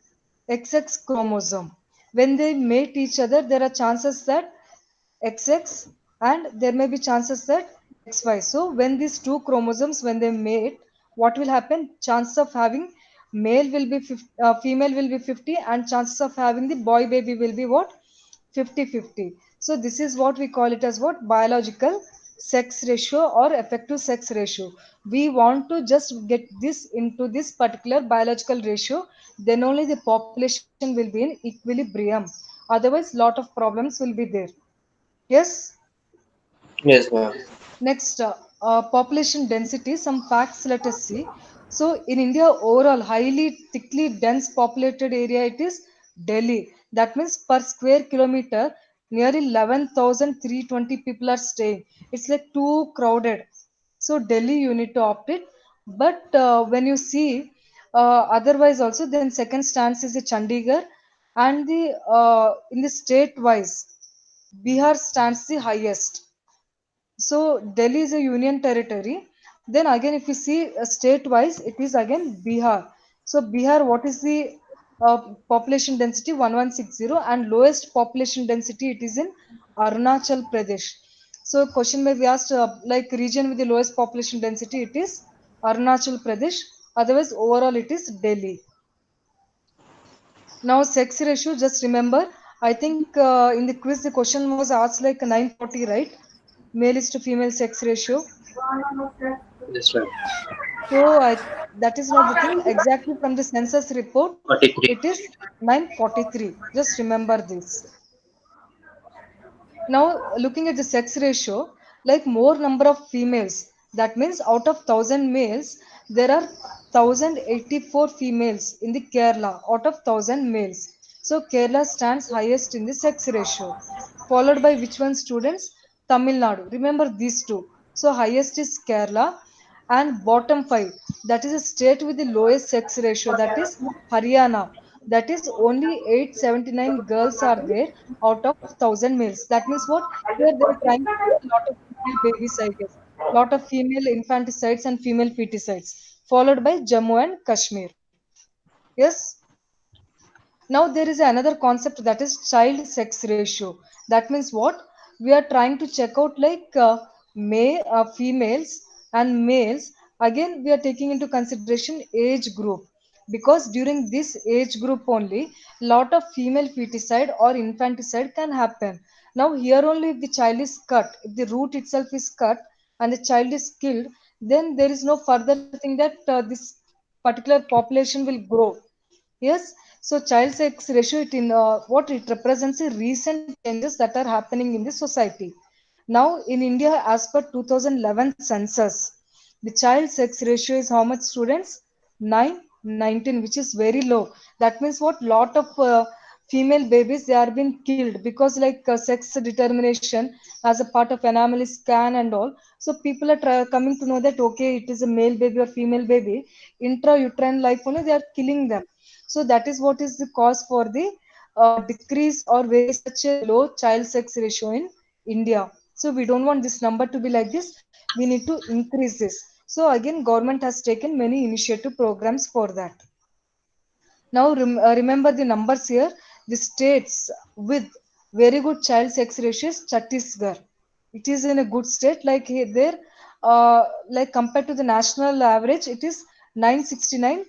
XX chromosome, when they mate each other there are chances that XX and there may be chances that XY. So when these two chromosomes when they mate, what will happen? Chances of having male will be 50, female will be 50, and chances of having the boy baby will be what? 50-50. So this is what we call it as what? Biological sex ratio or effective sex ratio. We want to just get this into this particular biological ratio, then only the population will be in equilibrium. Otherwise, lot of problems will be there. Yes. Yes, ma'am. Next, population density. Some facts let us see. So, in India, overall, highly thickly dense populated area it is Delhi. That means per square kilometer, nearly 11,320 people are staying. It's like too crowded. So, Delhi you need to opt it. But when you see otherwise also, then second stands is the Chandigarh, and the in the state wise, Bihar stands the highest. So Delhi is a union territory. Then again, if you see state-wise, it is again Bihar. So Bihar, what is the population density? 1160, and lowest population density it is in Arunachal Pradesh. So question may be asked, like region with the lowest population density, it is Arunachal Pradesh. Otherwise, overall it is Delhi. Now, sex ratio, just remember, I think in the quiz the question was asked like 940, right? Male is to female sex ratio. Yes, ma'am. So that is not the thing. Exactly from the census report, 43. it is 943. Just remember this. Now, looking at the sex ratio, like more number of females, that means out of 1,000 males, there are 1,084 females in the Kerala out of 1,000 males. So Kerala stands highest in the sex ratio, followed by which one, students? Tamil Nadu. Remember these two. So highest is Kerala, and bottom five, that is a state with the lowest sex ratio, that is Haryana. That is only 879 girls are there out of 1,000 males. That means what? Here they are trying to get a lot of female babies, I guess. Lot of female infanticides and female feticides, followed by Jammu and Kashmir. Yes. Now there is another concept, that is child sex ratio. That means what? We are trying to check out like females and males. Again, we are taking into consideration age group, because during this age group only, lot of female feticide or infanticide can happen. Now here only, if the child is cut, if the root itself is cut and the child is killed, then there is no further thing that this particular population will grow. Yes, so child sex ratio it in what it represents is recent changes that are happening in the society. Now in India, as per 2011 census, the child sex ratio is how much, students? 919, which is very low. That means what? Lot of female babies they are being killed because like sex determination as a part of anomaly scan and all. So people are coming to know that okay, it is a male baby or female baby. Intrauterine life only they are killing them. So that is what is the cause for the decrease or very such a low child sex ratio in India. So we don't want this number to be like this. We need to increase this. So again, government has taken many initiative programs for that. Now remember the numbers here. The states with very good child sex ratio is Chhattisgarh. It is in a good state. Like there, like compared to the national average, it is 969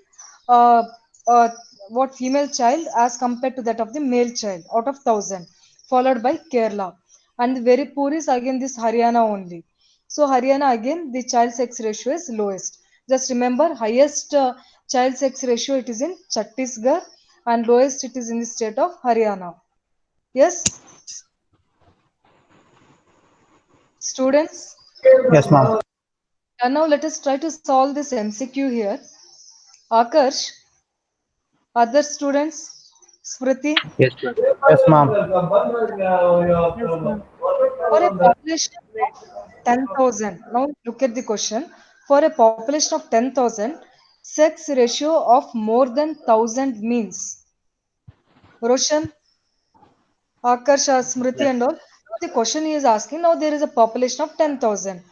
uh, uh, what female child as compared to that of the male child out of 1000, followed by Kerala. And the very poor is again this Haryana only. So Haryana again the child sex ratio is lowest. Just remember, highest child sex ratio it is in Chhattisgarh and lowest it is in the state of Haryana. Yes, students. Yes, ma'am. And now let us try to solve this MCQ here. Akarsh, other students, Smriti, Yes, ma'am. Yes, ma'am. Yes, ma'am. for a population of 10,000. Now look at the question. For a population of 10,000, sex ratio of more than 1,000 means. Roshan, Akarsh, Smriti and all. The question he is asking, now there is a population of 10,000.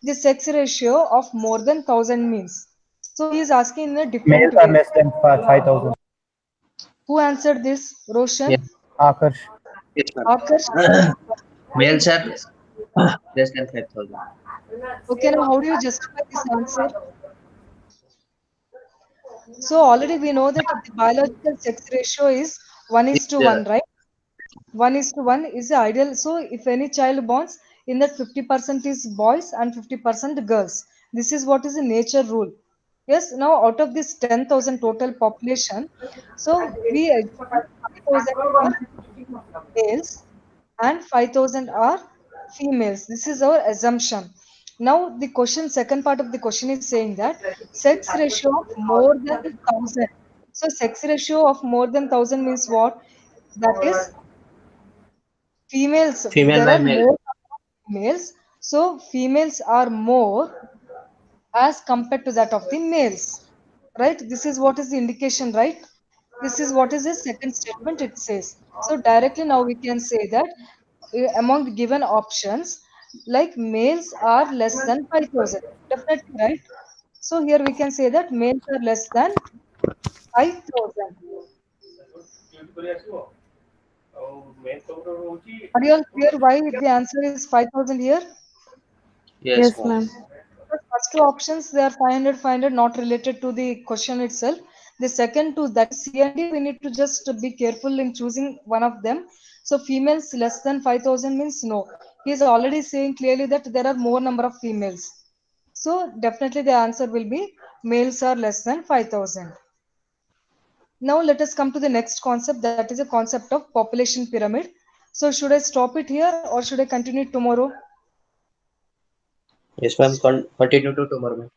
The sex ratio of more than 1,000 means. So he is asking in a different Males are way. less than 5,000. Who answered this? Yes, Roshan? Akarsh. yes, ma'am. Akarsh? Males are less than 5,000. Okay, now how do you justify this answer? So already we know that the biological sex ratio is 1 is to Yes, 1, right? 1 is to 1 is the ideal. So if any child borns, in that 50% is boys and 50% girls. This is what is the nature rule. Yes, now out of this 10,000 total population, so we assume 5,000 males and 5,000 are females. This is our assumption. Now, the question, second part of the question is saying that sex ratio of more than 1,000. So, sex ratio of more than 1,000 means what? That is females. female There by are male. more males. So, females are more as compared to that of the males. Right? This is what is the indication, right? This is what is the second statement it says. So directly now we can say that among the given options, like males are less than 5,000. Definitely, right? So here we can say that males are less than 5,000. Are you all clear why the answer is 5,000 here? Yes, Yes, ma'am. ma'am. The first two options they are 500, 500, not related to the question itself. The second two, that is C and D, we need to just be careful in choosing one of them. So females less than 5,000 means no. He is already saying clearly that there are more number of females. So definitely the answer will be males are less than 5,000. Now let us come to the next concept, that is a concept of population pyramid. So should I stop it here or should I continue tomorrow? Yes, ma'am. Continue to tomorrow, ma'am.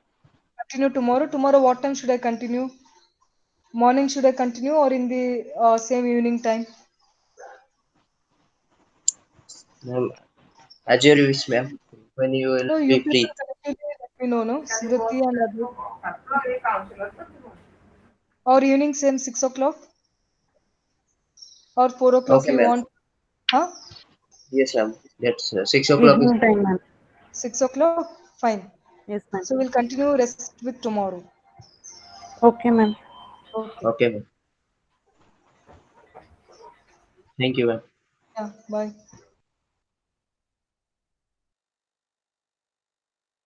Continue tomorrow. Tomorrow what time should I continue? Morning should I continue or in the same evening time? Ma'am, as your wish, ma'am. When you will No, you be people free. collectively let me know, no? Smriti and others. Or evening same 6 o'clock or 4 o'clock Okay, you ma'am. want? Huh? Yes, ma'am. That's 6 o'clock is Evening time, ma'am. 6 o'clock? Fine. Yes, ma'am. So we'll continue rest with tomorrow. Okay, ma'am. Okay. okay, ma'am. Thank you, ma'am. Yeah. Bye.